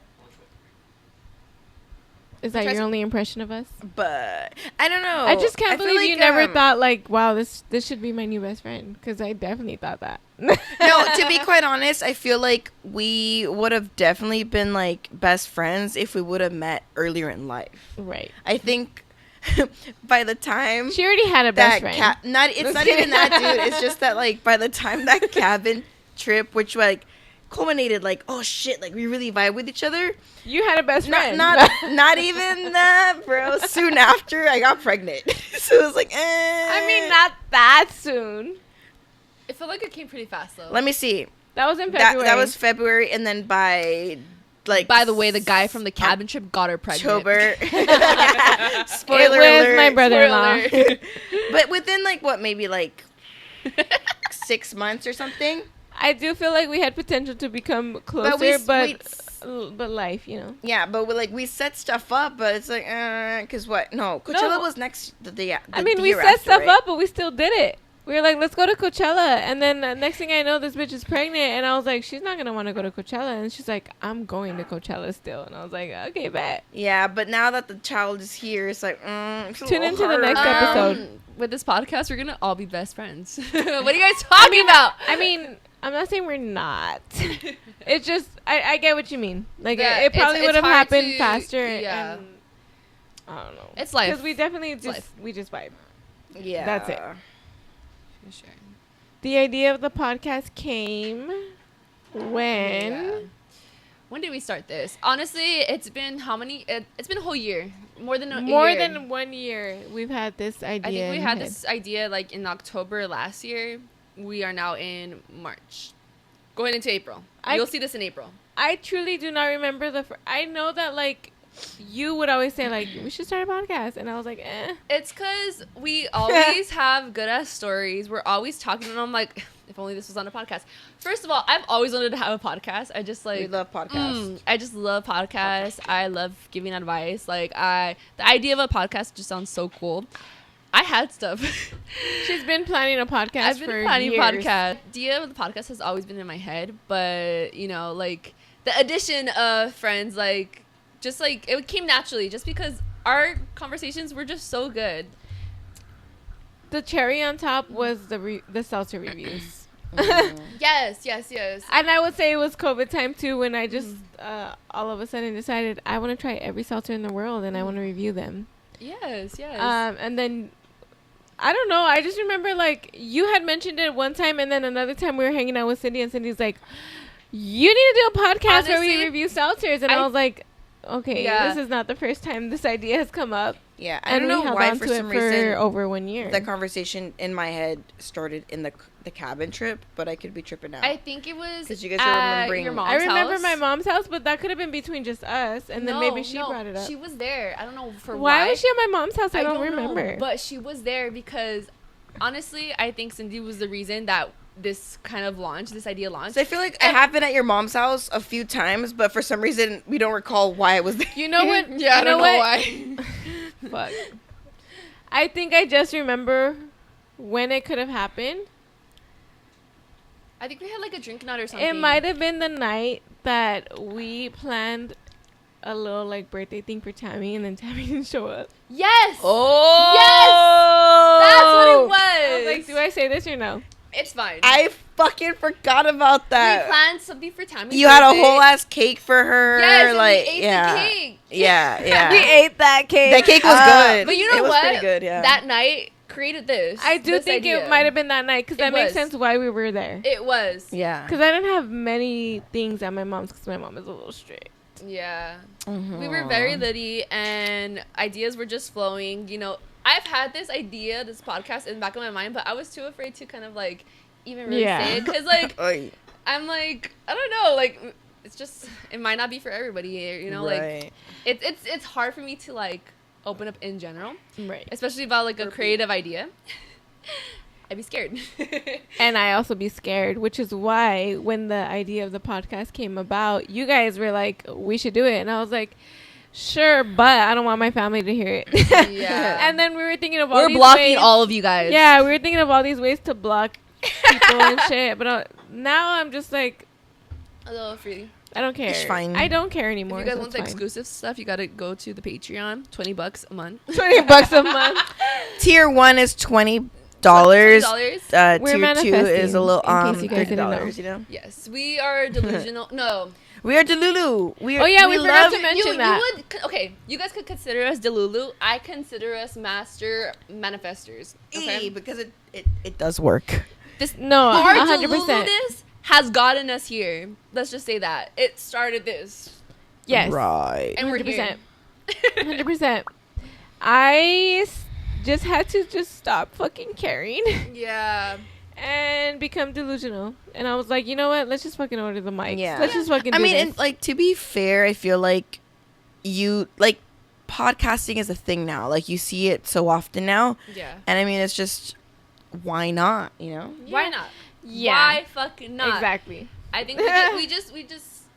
Is that Try your some- only impression of us? I don't know. I just can't feel believe you like, never thought like, wow, this should be my new best friend. Because I definitely thought that. No, to be quite honest, I feel like we would have definitely been like best friends if we would have met earlier in life. Right. I think by the time She already had a best friend. it's not even that, dude. It's just that like by the time that cabin trip, which like culminated like, oh shit, like we really vibe with each other. You had a best friend. Not even that, bro. Soon after, I got pregnant, so it was like, I mean, not that soon. It felt like it came pretty fast though. Let me see. That was in February. That was February, and then by like. By the way, the guy from the cabin trip got her pregnant. October. Spoiler It was alert. my brother-in-law. Spoiler. But within like what, maybe like 6 months or something. I do feel like we had potential to become closer, but life, you know. Yeah, but we set stuff up, but it's like, cause what? No, Coachella No. was next. The I mean, we year set after, stuff right? up, but we still did it. We were like, let's go to Coachella. And then next thing I know, this bitch is pregnant. And I was like, she's not going to want to go to Coachella. And she's like, I'm going to Coachella still. And I was like, okay, bet. Yeah, but now that the child is here, it's like, it's a Tune little into the next harder. episode. With this podcast, we're gonna all be best friends. What are you guys talking about? I mean, I'm not saying we're not. It's just, I get what you mean. Like, Yeah, it probably it's would have hard happened to- faster. yeah. And, I don't know. It's life. Because we definitely life. we just vibe. Yeah, That's it. For sure. The idea of the podcast came when... Yeah. When did we start this? Honestly, it's been how many? It's been a whole year. More than a More year. than 1 year, we've had this idea. I think we in had head. this idea like in October last year. We are now in March, going into April. You'll see this in April. I truly do not remember I know that like you would always say like we should start a podcast, and I was like, eh. It's because we always have good ass stories. We're always talking, and I'm like, if only this was on a podcast. First of all, I've always wanted to have a podcast. I just like we love podcasts. I just love podcasts. I love giving advice. Like the idea of a podcast just sounds so cool. I had stuff. She's been planning a podcast I've been for planning years. podcast. The idea of the podcast has always been in my head, but you know, like the addition of friends, like just like it came naturally, just because our conversations were just so good. The cherry on top was the seltzer reviews. Yes. And I would say it was COVID time too, when I just all of a sudden decided I want to try every seltzer in the world and I want to review them. Yes. And then I don't know. I just remember like you had mentioned it one time, and then another time we were hanging out with Cindy, and Cindy's like, "You need to do a podcast where we Honestly, review seltzers," and I was like, "Okay, Yeah. this is not the first time this idea has come up." Yeah, I And don't we know held why on for to it some for reason over 1 year. the conversation in my head started in the the cabin trip, but I could be tripping out. I think it was 'Cause you guys are at remembering- your mom's I remember house. my mom's house, but that could have been between just us, and then maybe she brought it up. She was there. I don't know for Why was she at my mom's house? I don't know, remember. but she was there because honestly, I think Cindy was the reason that this kind of launched, this idea launched. So I feel like it happened at your mom's house a few times, but for some reason we don't recall why it was there. You know what? Yeah, I you don't know what? why. Fuck. I think I just remember when it could have happened. I think we had like a drink night or something. It might have been the night that we planned a little like birthday thing for Tammy, and then Tammy didn't show up. Yes. Oh, That's what it was. I was like, do I say this or no? It's fine. I fucking forgot about we that. planned something for Tammy's You had a birthday. whole ass cake for her. Yes, and like, we ate yeah. the cake. Yeah, yeah. We ate that cake. That cake was good. But you know it was what? pretty good, yeah. That night created this. I do this think idea. it might have been that night because It that makes was. sense why we were there. It was. yeah. Because I didn't have many things at my mom's because my mom is a little strict. Yeah. Mhm. We were very litty and ideas were just flowing. You know, I've had this idea, this podcast in the back of my mind, but I was too afraid to kind of like even really Yeah. say it. Because like, Oy. I'm like, I don't know, like, it's just, it might not be for everybody, you know, like, Right. it's hard for me to like open up in general, Right. especially about like a creative idea. I'd be scared. And I also be scared, which is why when the idea of the podcast came about, you guys were like, we should do it. And I was like, sure, but I don't want my family to hear it. Yeah. And then we were thinking of all We're these blocking ways. all of you guys. Yeah, we were thinking of all these ways to block people and shit. But now I'm just like, A little free. I don't care. It's fine. I don't care If anymore. you guys so want it's the fine. exclusive stuff, you gotta go to the Patreon. $20 a month. $20 a month. Tier 1 is $20. $20. We're Tier 2 manifesting, is a little in case you guys didn't know. $30, you know? Yes, we are delusional. No. We are Delulu. We are, Oh, yeah, we forgot love- to mention that. Okay, you guys could consider us Delulu. I consider us master manifestors. Okay? because it does work. This No, our 100%. Delulu-ness has gotten us here. Let's just say that. It started this. Yes. Right. And we're here. 100%. I just had to just stop fucking caring Yeah. and become delusional. And I was like, you know what? Let's just fucking order the mics. Yeah. Let's just fucking I do mean, this. and like to be fair, I feel like podcasting is a thing now. Like you see it so often now, Yeah. and I mean, it's just why not? You know? Why not? Yeah. Why fucking not? Exactly. I think we just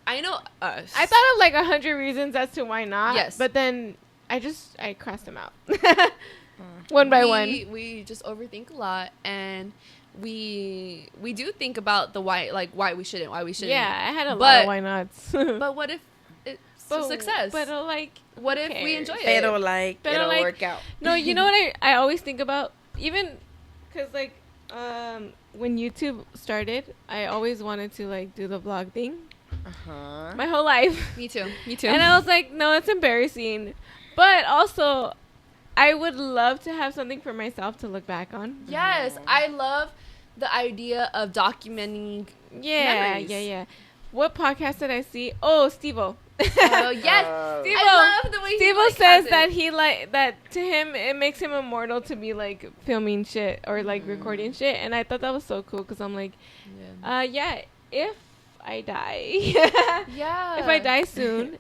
I know us. I thought of like 100 reasons as to why not. Yes. But then I crossed them out. One by one. We just overthink a lot, and we do think about the why we shouldn't. Yeah, I had a lot But- of why nots. But what if it's a success? But like, what if who we cares? enjoy it? Pero like Pero, it'll like, work out. no, you know what I always think about? Even because like when YouTube started, I always wanted to like do the vlog thing Uh-huh. my whole life. Me too. Me too. And I was like, no, it's embarrassing. But also, I would love to have something for myself to look back on. yes, I love the idea of documenting. Yeah, Memories. yeah. What podcast did I see? Oh, Steve-O. Oh yes, Steve-O. I love the way Steve-O he like, says has that it. he like that to him it makes him immortal to be like filming shit or like recording shit, and I thought that was so cool because I'm like, yeah, if I die, Yeah. if I die soon,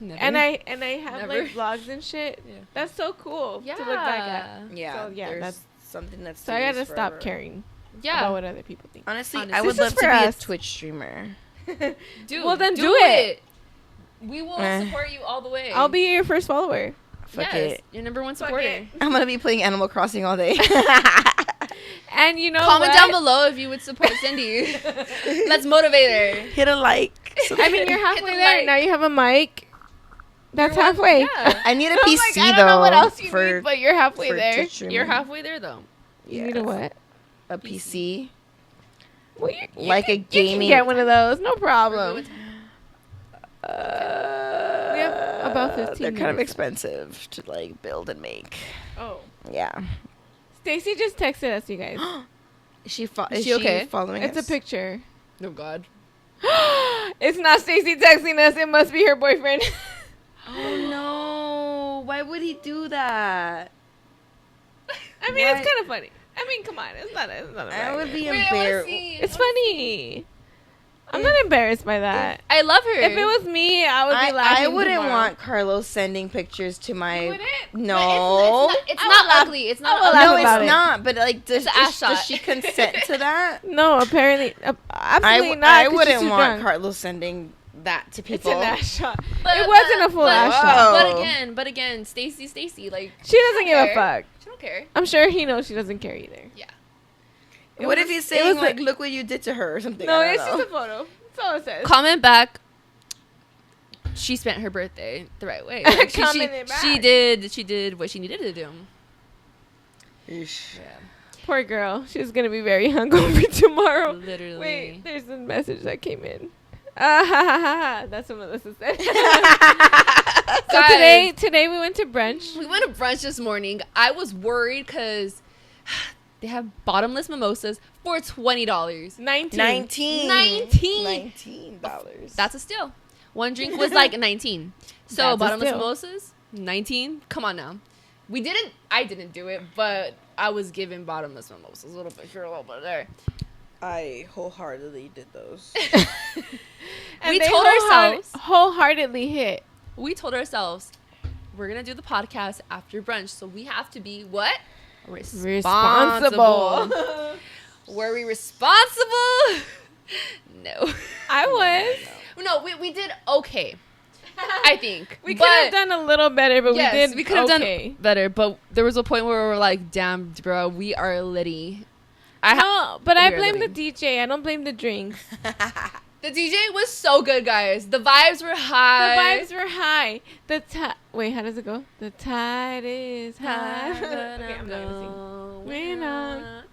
Never. and I have Never. like vlogs and shit, Yeah. that's so cool Yeah. to look back at. Yeah, So, yeah, there's that's- something that's So I gotta serious stop forever. caring Yeah. about what other people think. Honestly, Honestly. I would This is love to for be us. a Twitch streamer. Dude, Well, then do it. We will Eh. support you all the way. I'll be your first follower. Fuck yes, it. your number one Fuck supporter. it. I'm gonna be playing Animal Crossing all day. And you know Comment what? down below if you would support Cindy. Let's motivate her. Hit a like. I mean, you're Hit halfway the there. like. Now you have a mic. That's You're one- halfway. Yeah. I need a I'm PC like, though. I don't know what else you for need, but you're halfway for there. Twitch streaming. You're halfway there though. You need a what? A PC. Well, you Like a can, you can gaming- get one of those, no We're problem. good. We have about 15 They're kind of minutes. expensive to like build and make. Oh, Yeah. Stacy just texted us, you guys. Is she Is she okay? following It's a us? picture. Oh God. It's not Stacy texting us. It must be her boyfriend. Oh no! Why would he do that? I mean, What? it's kind of funny. I mean, come on. It's not I would be Wait, I wanna embarrassed. see. It's funny. I'm not embarrassed by that. I love her. If it was me, I would be laughing I wouldn't tomorrow. want Carlos sending pictures to my. You wouldn't? No. It's I not will laugh- ugly. It's I not will ugly. laugh No, about it's it. not. But like, It's an ass does shot. she consent to that? No, apparently, absolutely not. I 'cause she's wouldn't too want drunk. Carlos sending that to It's people. an ass shot. But- It wasn't a full but- ass Whoa. shot. But again, Stacy, like She doesn't give a care. fuck. She don't care. I'm sure he knows she doesn't care either. Yeah. What if he's saying was like, a- "Look what you did to her" or something? No, I don't it's know. just a photo. That's all it says. Comment back. She spent her birthday the right way. Like, Comment it back. she did what she needed to do. Eesh. Yeah. Poor girl. She's gonna be very hungover tomorrow. Literally. Wait, there's a message that came in. Ah, ha, ha, ha, ha. That's what Melissa said. So Guys. today we went to brunch. We went to brunch this morning. I was worried because they have bottomless mimosas for $20. 19. $19. That's a steal. One drink was like 19. So That's a bottomless steal. mimosas, 19. Come on now. I didn't do it, but I was given bottomless mimosas. A little bit here, a little bit there. I wholeheartedly did those. And We they told ourselves- wholeheartedly hit. We told ourselves we're gonna do the podcast after brunch, so we have to be what? Responsible. Were we responsible? No. I was. No, we did okay. I think We could have done a little better, but yes, we did. we could have okay. done better. But there was a point where we were like, "Damn, bro, we are litty." No, but I we are blame the living. DJ. I don't blame the drinks. The DJ was so good, guys. The vibes were The high. vibes were high. Wait, how does it go? The tide is high. Okay, I'm not gonna sing. We're not.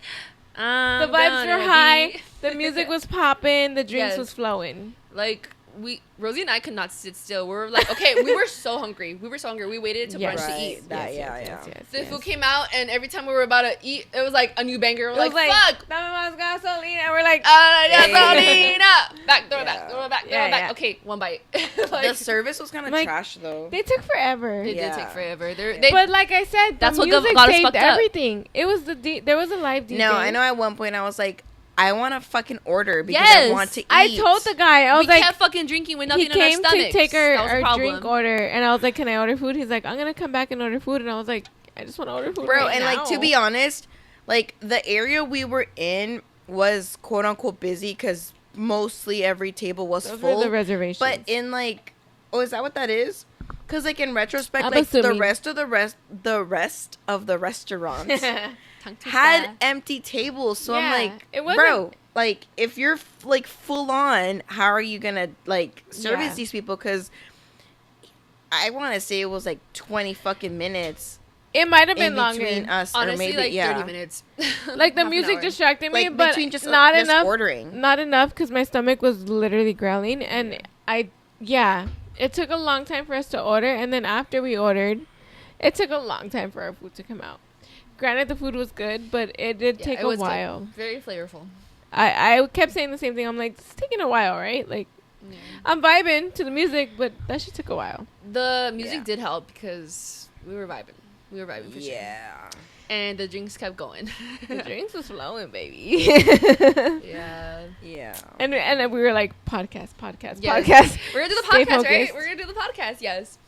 The vibes were high. The music was popping. The drinks Yes. was flowing. Like Rosie and I could not sit still. We were like, okay, we were so hungry. We waited to brunch to eat. The food came out, and every time we were about to eat, it was like a new banger. We're It was like, fuck. Dame más gasolina. And we're like, Gasolina. Back, throw it back, throw it back, throw Yeah, it back. yeah. Okay, one bite. The Like, service was kind of Like, trash though. they took forever. they did Yeah. take forever. But like I said, That's the what got music us saved fucked up. everything. It was there was a live DJ. No, I know at one point I was like, I want to fucking order because Yes. I want to eat. I told the guy, I was we like, kept fucking drinking with he nothing in our came stomachs. to take That was the our problem. drink order, and I was like, can I order food? He's like, I'm gonna come back and order food, and I was like, I just want to order food, Bro, right and now. like to be honest, like the area we were in was quote unquote busy because mostly every table was those full. were the reservations. But in like, oh, is that what that is? Because like in retrospect, I'm like assuming. the rest of the restaurants Tongue twister. had empty tables. So Yeah, I'm like, it wasn't- bro, like if you're like full on, how are you gonna like service Yeah. these people? Because I want to say it was like 20 fucking minutes it might have in been between longer. us, or Honestly, maybe like 30 yeah. minutes. Like the Half an music hour. distracted me, Like but between just not just enough. ordering. Not enough because my stomach was literally growling, and it took a long time for us to order, and then after we ordered, it took a long time for our food to come out. Granted, the food was good, but it did take it a was good. while. Very flavorful. I kept saying the same thing. I'm like, it's taking a while, right? Like, I'm vibing to the music, but that shit took a while. The music Yeah. did help because we were vibing. We were vibing for sure. Yeah. And the drinks kept going. The drinks was flowing, baby. Yeah. Yeah. and we were like, podcast. Yes. We're gonna do the Stay podcast, right? focused. We're gonna do the podcast, yes.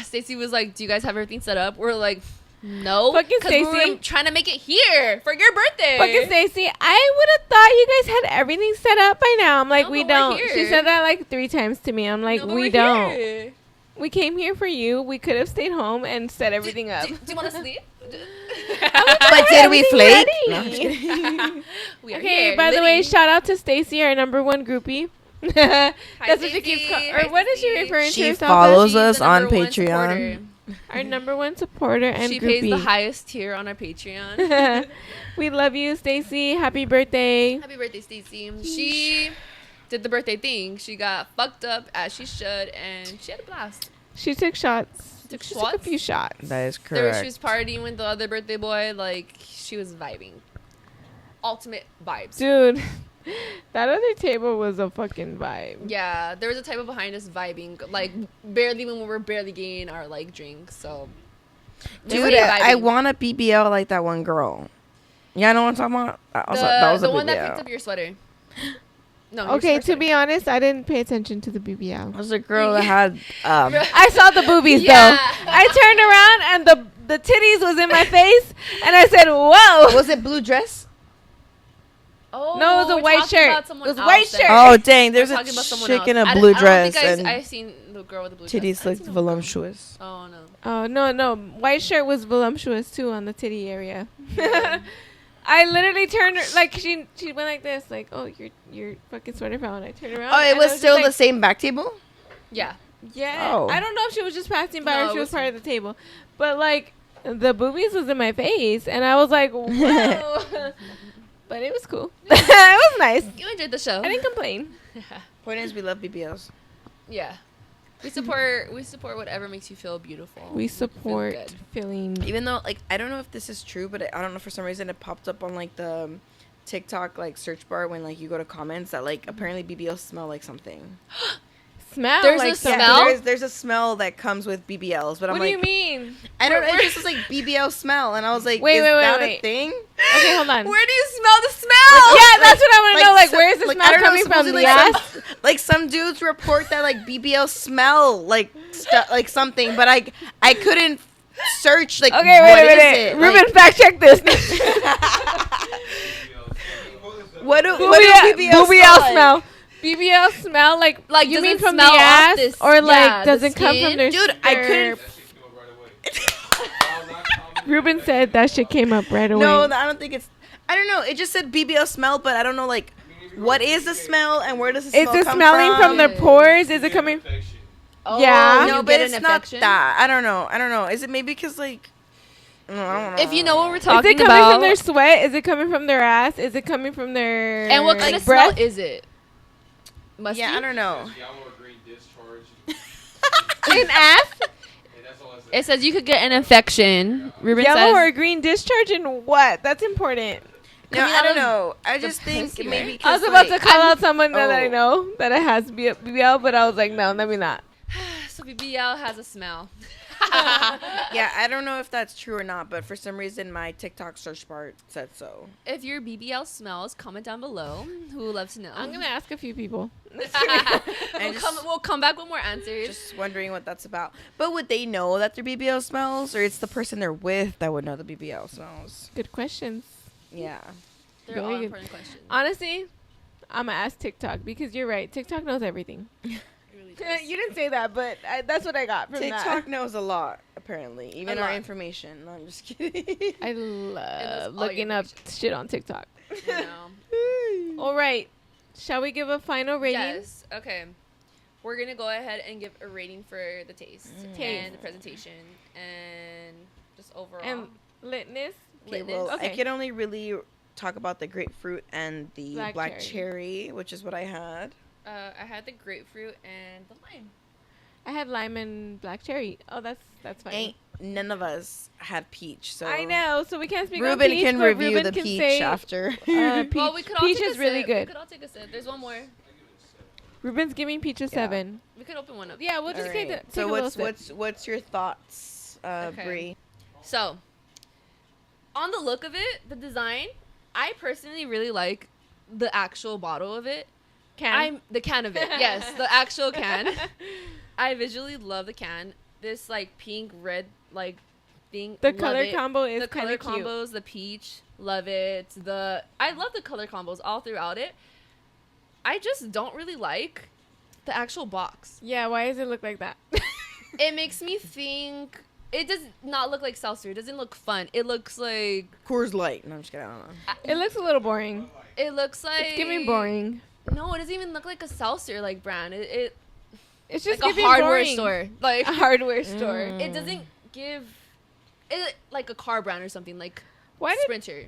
Stacy was like, do you guys have everything set up? We're like, no. Fucking 'cause we were Stacey. trying to make it here for your birthday. Fucking Stacey, I would have thought you guys had everything set up by now. I'm like, No, we but we're don't. here. She said that like 3 times to me. I'm like, No, but we we're don't. here. We came here for you. We could have stayed home and set everything up. Do you want to sleep? But did we Everything flake? ready. No, I'm just kidding. We are Okay, here, by the way, living. shout out to Stacy, our number 1 groupie. That's what she Stacey. keeps calling. Hi, Or what is she Stacey. referring to She herself follows She's us the on number one Patreon. supporter. as? Our number 1 supporter and She groupie. pays the highest tier on our Patreon. We love you, Stacy. Happy birthday. Happy birthday, Stacy. She did the birthday thing. She got fucked up as she should, and she had a blast. She took shots. Took She took a shots? few shots. That is There was, she correct. was partying with the other birthday boy. Like, she was vibing. Ultimate vibes. Dude, that other table was a fucking vibe. Yeah, there was a type of behind us vibing, like barely when we were barely getting our like drinks. So, we were Dude, I vibing. want a BBL like that one girl. Yeah, I know what I'm talking about. That was the a one that BBL. picked up your sweater. No. Okay, your to sweater. be honest, I didn't pay attention to the BBL. It was a girl that had I saw the boobies Yeah. though. I turned around and the titties was in my face, and I said, "Whoa!" was it blue dress? Oh, No, it was a we're white talking shirt. about someone It was else white then. shirt. Oh dang! We're There's a talking about someone chick else. in a I blue don't dress think and I've seen the girl with the blue titties dress. looked voluptuous. Oh no. Oh no, white shirt was voluptuous too on the titty area. I literally turned her like she went like this, like, "Oh, your fucking sweater fell." And I turned around. Oh, it and I was just still like, the same back table. Yeah. Yeah. Oh. I don't know if she was just passing by No, or it if she was was part her. of the table, but like the boobies was in my face, and I was like, "Whoa!" But it was cool. It was nice. You enjoyed the show. I didn't complain. Point is, we love BBLs. Yeah. We support whatever makes you feel beautiful. We support good. feeling. Even though, like, I don't know if this is true, but I don't know, for some reason it popped up on like the TikTok like search bar when like you go to comments that like apparently BBLs smell like something. Smell. There's like a something. smell? There's a smell that comes with BBLs, but I'm What do like, you mean? I don't know. Where- It just was like BBL smell, and I was like, Wait, is wait, wait, that wait. a thing? Okay, hold on. Where do you smell the smell? Yeah, that's what I want to know. Like, so- where is the like, smell I don't know, coming from? supposedly, The like, ass? like some dudes report that like BBL smell like like something, but I couldn't search like Okay, what wait, is wait. it? Ruben, Like, fact check this. what do BBL BBL smell? BBL smell like Like, you does mean it from the smell off ass this- or like yeah, does the it come from skin? their Dude, I their- couldn't. Ruben said that shit came up right away. No, I don't think it's. I don't know. It just said BBL smell, but I don't know like what is the smell and where does the is smell it come smelling from their Yeah. pores? Is it coming? Oh, Yeah. you No, get but an it's not infection? that. I don't know. Is it maybe because like? No, I don't know. If you know what we're Is talking it coming about, from their sweat? Is it coming from their ass? Is it coming from their and what kind of breath? smell is it? Musty? Yeah, I don't know. In ass? It says you could get an infection. Ruben Yellow or says green discharge in what? That's important. No, Coming I out don't of know. I the just think pussy, maybe. right? I was 'cause, about like, to call out someone that I oh. know that it has BBL, but I was like, no, let me not. so BBL has a smell. Yeah, I don't know if that's true or not, but for some reason my TikTok search bar said so. If your BBL smells, comment down below. Who would love to know? I'm gonna ask a few people. We'll come back with more answers. Just wondering what that's about. But would they know that their BBL smells, or it's the person they're with that would know the BBL smells? Good questions. Yeah. They're very all good. important questions. Honestly, I'm gonna ask TikTok because you're right. TikTok knows everything. It really does. You didn't say that, but that's what I got from TikTok that. knows a lot, apparently. Even A our lot. information. No, I'm just kidding. I knows love all looking your up shit on TikTok. You know. All right, shall we give a final rating? Yes. Okay. We're gonna go ahead and give a rating for the taste and the presentation and just overall. And litness. Okay, Litness. well, I Okay. can only really talk about the grapefruit and the Black black cherry. cherry, which is what I had. I had the grapefruit and the lime. I had lime and black cherry. Oh, that's funny. Ain't none of us had peach, so I know, so we can't speak on Ruben peach, can but review Ruben the can peach say, after. peach, Well, we could all peach take is a really sip. We good. could all take a sip. There's one more. Ruben's giving peach a 7. We could open one up. Yeah, we'll just Alright. take a So little sip. what's your thoughts, Okay. Bree? So, on the look of it, the design, I personally really like the actual bottle of it. Can. The can of it. Yes, the actual can. I visually love the can. This like pink red like thing. The love color it. combo is the color kind of cute. combos, the peach, love it. I love the color combos all throughout it. I just don't really like the actual box. Yeah, why does it look like that? It makes me think it does not look like Seltzer. It doesn't look fun. It looks like Coors Light. No, I'm just kidding. I don't know. It looks a little boring. it looks like It's giving boring. No, it doesn't even look like a Seltzer like brand. It It's just like a giving hardware boring. store. Like A hardware store. it doesn't give it like a car brand or something like Why did Sprinter.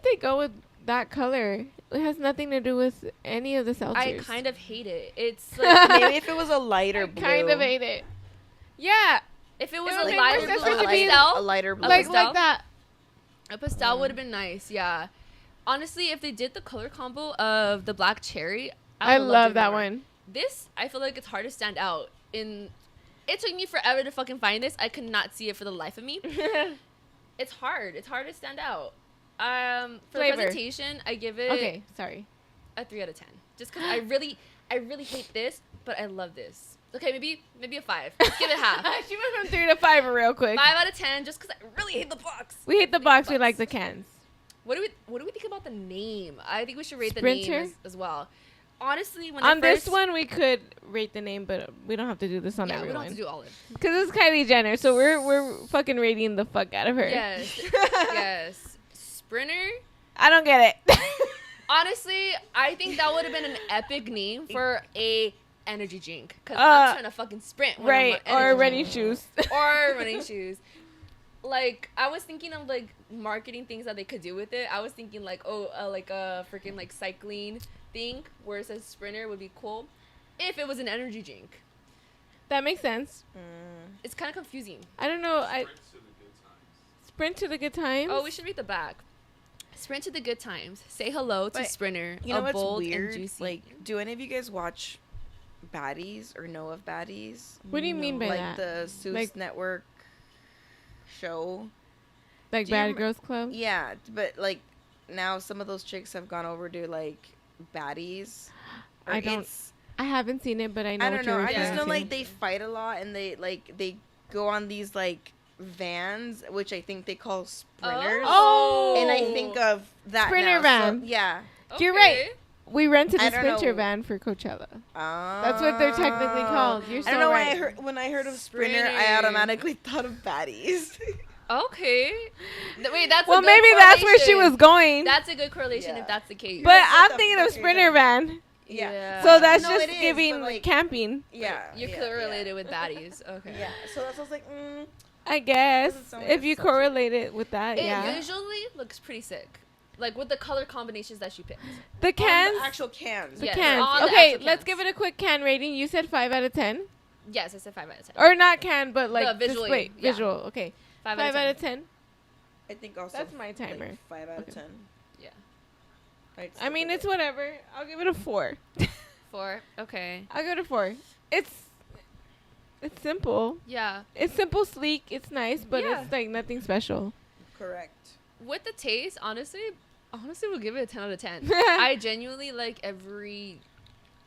they go with that color? It has nothing to do with any of the seltzers. I kind of hate it. It's like Maybe if it was a lighter I blue. kind of hate it. Yeah, if it was It a was like lighter more blue, supposed to be a pastel, lighter blue. like pastel? like that. a pastel would have been nice. Yeah, honestly, if they did the color combo of the black cherry, I would love it that more. one. This, I feel like it's hard to stand out. It took me forever to fucking find this. I could not see it for the life of me. It's hard. It's hard to stand out. For Flavor. the presentation, I give it Okay, sorry. a 3 out of 10. Just because I really hate this, but I love this. Okay, maybe a 5. Let's give it half. She went from 3 to 5 real quick. 5 out of 10, just because I really hate the box. We hate the box. We like the cans. What do we think about the name? I think we should rate the Sprinter? name as well. Honestly, when On I first, this one, we could rate the name, but we don't have to do this on yeah, we don't everyone. have to do all of it. Because it's Kylie Jenner, so we're fucking rating the fuck out of her. Yes, yes. Sprinter. I don't get it. Honestly, I think that would have been an epic name for a energy drink. Because I'm trying to fucking sprint. when I'm Right, on or energy running drink. shoes. Or running shoes. Like, I was thinking of, like, marketing things that they could do with it. I was thinking, like, like a freaking, like, cycling thing where it says sprinter would be cool if it was an energy drink. That makes sense. It's kind of confusing. I don't know. Sprint to the good times. Oh, we should read the back. Sprint to the good times. Say hello to But Sprinter. You know a what's bold weird? and juicy. Like, do any of you guys watch Baddies or know of Baddies? What do you mean by Like that? the Zeus Like- Network show? Like do you Bad rem- Girls Club? Yeah, but like now some of those chicks have gone over to like Baddies. Or I don't I haven't seen it, but I know I what don't you're know. I referring just know to. like they fight a lot and they go on these like vans, which I think they call sprinters. Oh! And I think of that Sprinter now. van. So, yeah. You're Okay. right. We rented I a don't Sprinter know. van for Coachella. That's what they're technically called. You're I so don't know right. why when I heard of Sprinter, I Sprinter. automatically thought of Baddies. Okay. Wait, that's Well, a good maybe that's where she correlation. was going. That's a good correlation Yeah. if that's the case. But That's I'm the thinking of fucking Sprinter van. Yeah. So that's No, just it is, giving but, like, camping, Yeah. You're yeah, correlated with baddies. Okay. Yeah. So that's what I was like, I guess. Doesn't sound If like you such a- correlate it with that, It yeah. visually looks pretty sick. Like with the color combinations that she picked. The on cans. the actual cans. The Yes, cans. on the Okay, actual let's cans. give it a quick can rating. You said 5 out of 10. Yes, I said 5 out of 10. Or not can, but like The visually, display. yeah. Visual. Okay. 5 5 out of 10. I think also. That's my timer. Like 5 out Okay. of 10. Yeah. I mean, it's whatever. I'll give it a 4. 4. Okay. I'll give it a 4. It's simple. Yeah. It's simple, sleek. It's nice, but Yeah. it's like nothing special. correct. With the taste, honestly, we'll give it a 10 out of 10. I genuinely like every.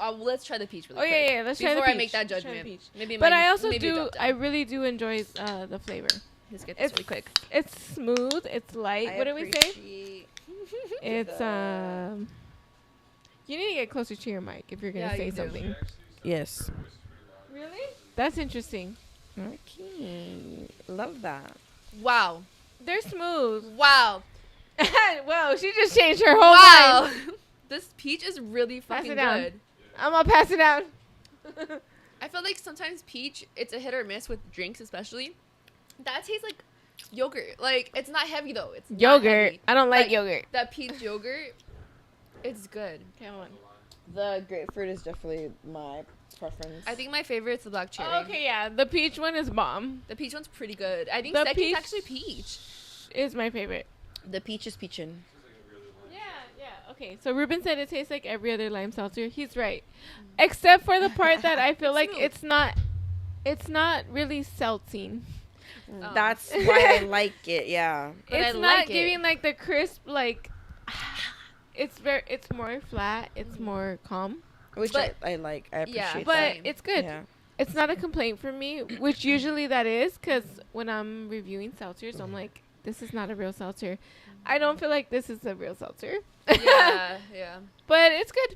Let's try the peach really Oh quick. yeah, yeah. Let's try the Before peach. I make that Let's try the judgment. peach. Maybe But my- I also maybe a do. drop down. I really do enjoy the flavor. Let's get this really quick. It's smooth. It's light. What do we say? say? It's the- You need to get closer to your mic if you're gonna Yeah, say you do. something. Yes. Really? That's interesting. Okay. Love that. Wow. They're smooth. Wow. Whoa, she just changed her whole Wow. mind. This peach is really Pass fucking it down. good. I'm gonna pass it down. I feel like sometimes peach, it's a hit or miss with drinks, especially. That tastes like yogurt. Like it's not heavy though. It's not Yogurt. heavy. I don't like Like, yogurt. That peach yogurt, it's good. Come on. The grapefruit is definitely my preference. I think my favorite is the black cherry. Okay, yeah, the peach one is bomb. The peach one's pretty good. I think The second's peach- actually peach. Is my favorite. the peach is peachin'. Yeah. Okay, so Ruben said it tastes like every other lime seltzer. He's right, except for the part that I feel like Smooth. it's not really seltzing. Oh. That's why I like it. Yeah. But It's I not like it. giving like the crisp like. It's more flat. It's more calm. Which But- I like. I Yeah, appreciate But that. Same. it's good. Yeah. It's not a complaint for me, which usually that is, because when I'm reviewing seltzers, I'm like, this is not a real seltzer. I don't feel like this is a real seltzer. Yeah, yeah, But it's good.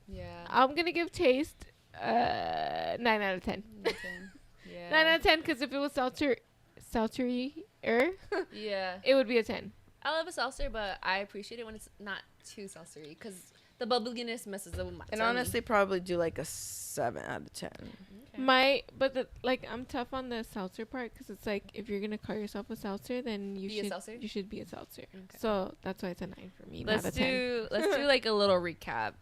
yeah. I'm going to give taste 9 out of 10. Nothing. Yeah. 9 out of 10, because if it was seltzer-er, Yeah. it would be a 10. I love a seltzer, but I appreciate it when it's not too seltzery because the bubbliness messes up with my And tummy. honestly, probably do like a 7 out of 10. Okay. I'm tough on the seltzer part, because it's like, if you're going to call yourself a seltzer, then Be a seltzer? you should be a seltzer. Okay. So that's why it's a 9 for me, let's not a 10. let's do like a little recap.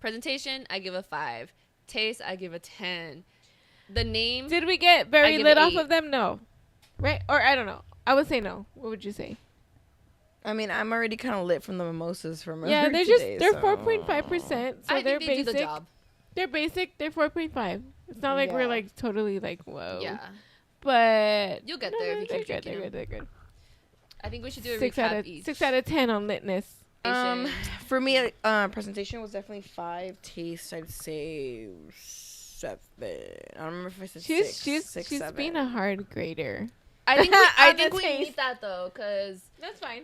Presentation, I give a 5. Taste, I give a 10. The name, Did we get I very give lit it off 8. of them? No. Right? Or I don't know. I would say no. What would you say? I mean, I'm already kind of lit from the mimosas from Yeah, earlier they're today, they're so- 4.5%. So I they're think they basic. do the job. They're basic. They're 4.5. It's not like we're Yeah. like totally like whoa. Yeah. But You'll get no, there if you they're keep good. drinking They're good. They're good. I think we should do a Six recap out of each. 10 on litness. For me, presentation was definitely 5. Taste, I'd say 7. I don't remember if I said She's 6, she's 7. being a hard grader. I think I On think the we taste. need that though, because That's fine.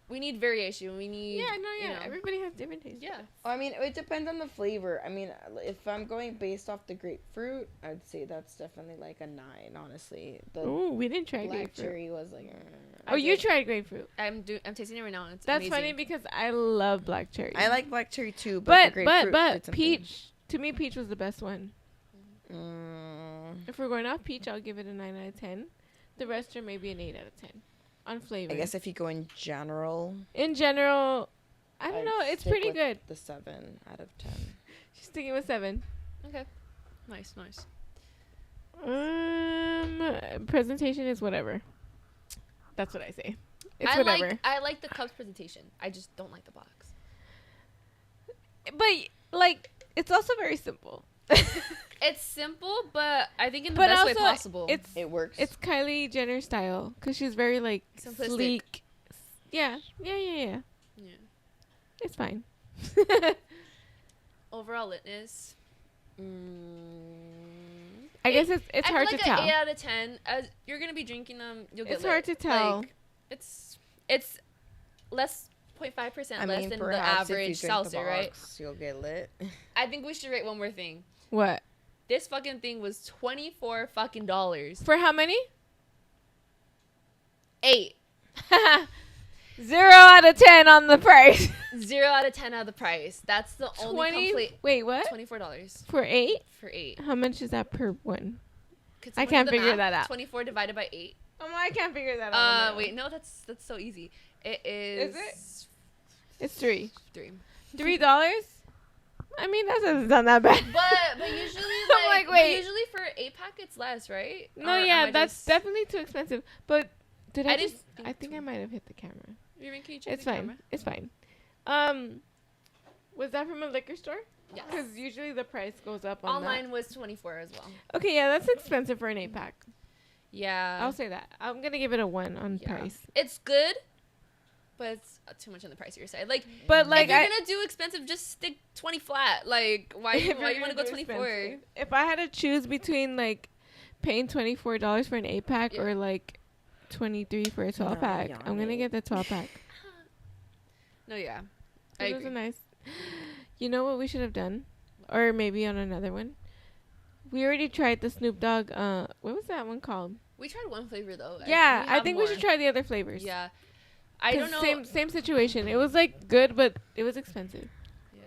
we need variation. We need you know. Everybody has different tastes. Yeah. I mean, it depends on the flavor. I mean, if I'm going based off the grapefruit, I'd say that's definitely like a 9, honestly. The Ooh, we didn't try black grapefruit. cherry was like... Oh, you tried grapefruit. I'm tasting it right now. It's That's amazing. funny because I love black cherry. I like black cherry too, but the grapefruit did but something. peach, to me, peach was the best one. Mm, If we're going off peach, I'll give it a 9 out of 10. The rest are maybe an 8 out of 10 on flavor. I guess if you go in general, in general, I don't I'd know. It's stick pretty with good. the 7 out of 10. She's sticking with 7. Okay. Nice. Presentation is whatever. That's what I say. It's I whatever. like the Cubs presentation. I just don't like the box. But like, it's also very simple. It's simple, but I think in the But best way also, possible. It works. It's Kylie Jenner style because she's very like Simplistic. sleek. Yeah. yeah. It's fine. Overall litness. I guess it's I hard feel to like tell. an 8 out of 10. As you're gonna be drinking them, you'll get It's hard to tell. Like, it's less 0.5% I less mean, than the perhaps if you average drink the seltzer, right? box, you'll get lit. I think we should rate one more thing. What? This fucking thing was $24 fucking dollars. For how many? 8. 0 out of 10 on the price. 0 out of 10 out of the price. That's the only complete. Wait, what? $24 For 8? for 8. How much is that per one? Could I someone can't do the figure math? that out. 24 divided by 8. Oh, I can't figure that out. Wait, no, that's so easy. It is. Is It's 3. 3. $3? I mean, that doesn't sound that bad. But usually I'm like, but wait. usually for 8-pack it's less, right? No, Or am yeah, I that's just- definitely too expensive. But did I, I just? just I think I might have hit the camera. Can you check It's the fine. camera? It's fine. Was that from a liquor store? Yes. Because usually the price goes up on Online was 24 as well. that. Okay, yeah, that's expensive for an 8-pack. Yeah. I'll say that. I'm gonna give it a 1 on Yeah. price. It's good, but it's too much on the pricier side. Like, But like, if you're gonna do expensive, just stick 20 flat. Like, why if you you're want to gonna go do 24? expensive. If I had to choose between like paying $24 for an 8-pack Yeah. or like 23 for a 12-pack, I'm gonna Yanni. get the 12-pack. No, yeah. I Those are agree. nice. You know what we should have done? Or maybe on another one? We already tried the Snoop Dogg, what was that one called? We tried one flavor though. Yeah, I have think we more. should try the other flavors. Yeah. I don't know. Same situation. It was like good, but it was expensive.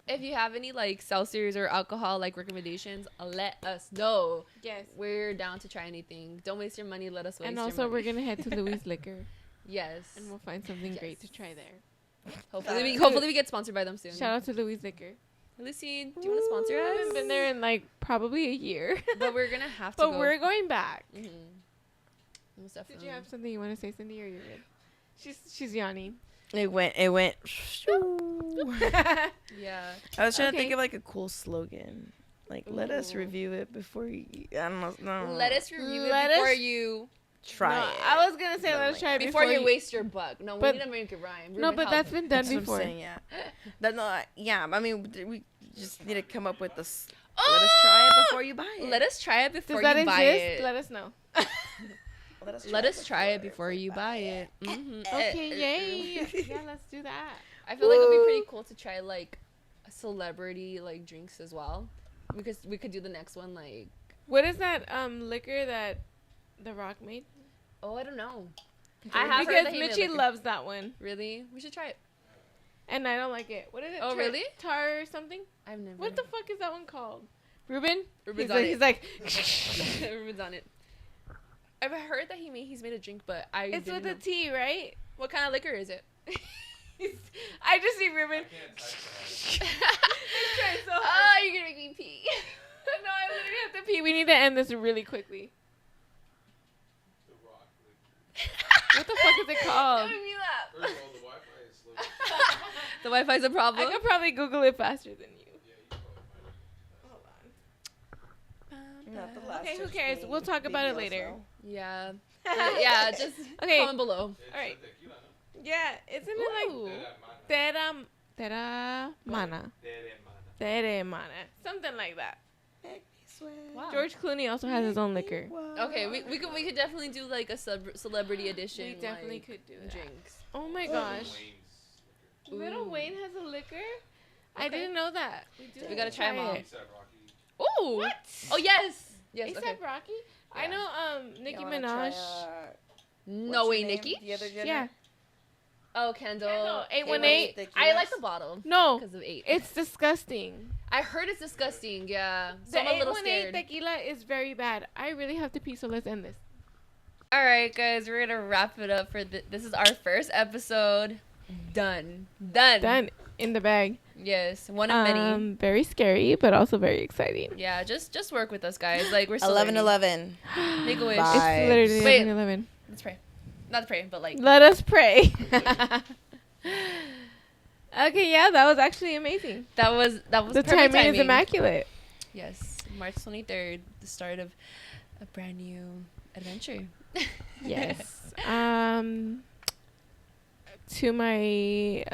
If you have any like Seltzers or alcohol like recommendations, let us know. Yes. We're down to try anything. Don't waste your money. Let us waste And your also, money. we're gonna head to Louis Liquor, Yes. and we'll find something Yes. great to try there. Hopefully we get sponsored by them soon. Shout out to Louis Liquor. Lucy, do you want to sponsor I us? haven't been there in like probably a year, But we're gonna have to but go. we're going back. Mhm. Most Did definitely. you have something you want to say, Cindy, or you're good? She's yawning. It went. Yeah. I was trying to Okay. think of like a cool slogan. Like, let us Ooh. review it before you. I don't know. No. Let us review Let it before us- you try No, it. I was gonna say No, let's like, try it before you you waste your buck. No, But- we need to make it rhyme. No, Ruben, but help. that's been done That's what I'm before. saying, yeah. Yeah. I mean, we just need to come up with this. Let us try it before you buy it. Let us try it before Does that you buy exist? it. Let us know. Let us try it before you buy it. Mhm. Okay, yay. Yeah, let's do that. I feel like it'd be pretty cool to try like a celebrity like drinks as well. Because we could do the next one like What is that liquor that The Rock made? I don't know. I have heard Because that he made Mitchie liquor. loves that one, Really? We should try it. and I don't like it. What is it? Oh, really? Tar or something? I've never. What the fuck is that one called? Ruben? Ruben's He's like, Ruben's on it. I've heard that he's made a drink, but I it's didn't with a know. T, right? What kind of liquor is it? I just see Ruben. Can't type Trying so hard. Oh, you're gonna make me pee. No, I literally have to pee. We need to end this really quickly. The rock. Like, What the fuck is it called? Don't make me laugh. first of all, the Wi-Fi is slow. The Wi-Fi's a I problem. could probably Google it faster than you. Yeah, you probably find it. Hold on. Not the last Okay, who touch cares? screen We'll talk about it videos, later. though. Yeah. Yeah, just Okay. comment below. It's All right. the tequila, no? Yeah, isn't it Ooh. like Teramana? Teremana. Something like that. Wow. George Clooney also has his own liquor. Okay, we could definitely do like a celebrity edition. We definitely like, could do that. drinks. Oh my gosh. Little Ooh. Wayne has a liquor? I Okay. didn't know that. We gotta try 'em all. it. Ooh. What? Oh yes. Yes. ASAP Okay. Rocky? I Yeah. know Nicki Y'all wanna Minaj. try, No what's way, her name? Nikki. The other Jenner? Yeah. Oh, Kendall. Kendall, Okay, 818. what's I like tequilas? the bottle No, because of 8. it's disgusting. I heard it's disgusting. Yeah. So The I'm a little 818 scared. tequila is very bad. I really have to pee, so let's end this. All right, guys, we're gonna wrap it up for this is our first episode. Done. Done. In the bag. Yes, one of many. Very scary, but also very exciting. Yeah, just work with us, guys. Like we're still 11-11. learning. Make a wish. Bye. It's literally Wait. 11. Let's pray. Not pray, but like. Let us pray. Okay, yeah, that was actually amazing. That was The perfect timing is immaculate. Yes, March 23rd, the start of a brand new adventure. Yes. To my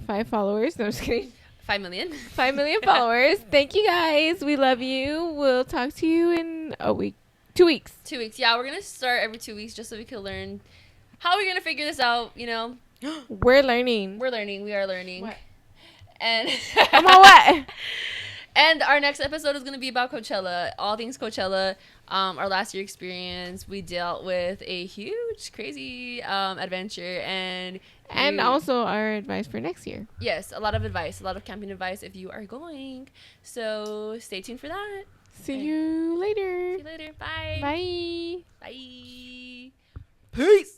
5 followers. No, I'm just kidding. 5 million. 5 million followers. Thank you guys. We love you. We'll talk to you in a week. 2 weeks. 2 weeks. Yeah, we're gonna start every 2 weeks just so we can learn how we're gonna figure this out. You know, We're learning. we're learning. We are learning. What? And Come on, what? And our next episode is going to be about Coachella, all things Coachella. Our last year experience, we dealt with a huge, crazy adventure, and Also our advice for next year. yes, a lot of advice, a lot of camping advice if you are going. So stay tuned for that. See Okay. you later. See you later. Bye. Bye. Bye. Peace.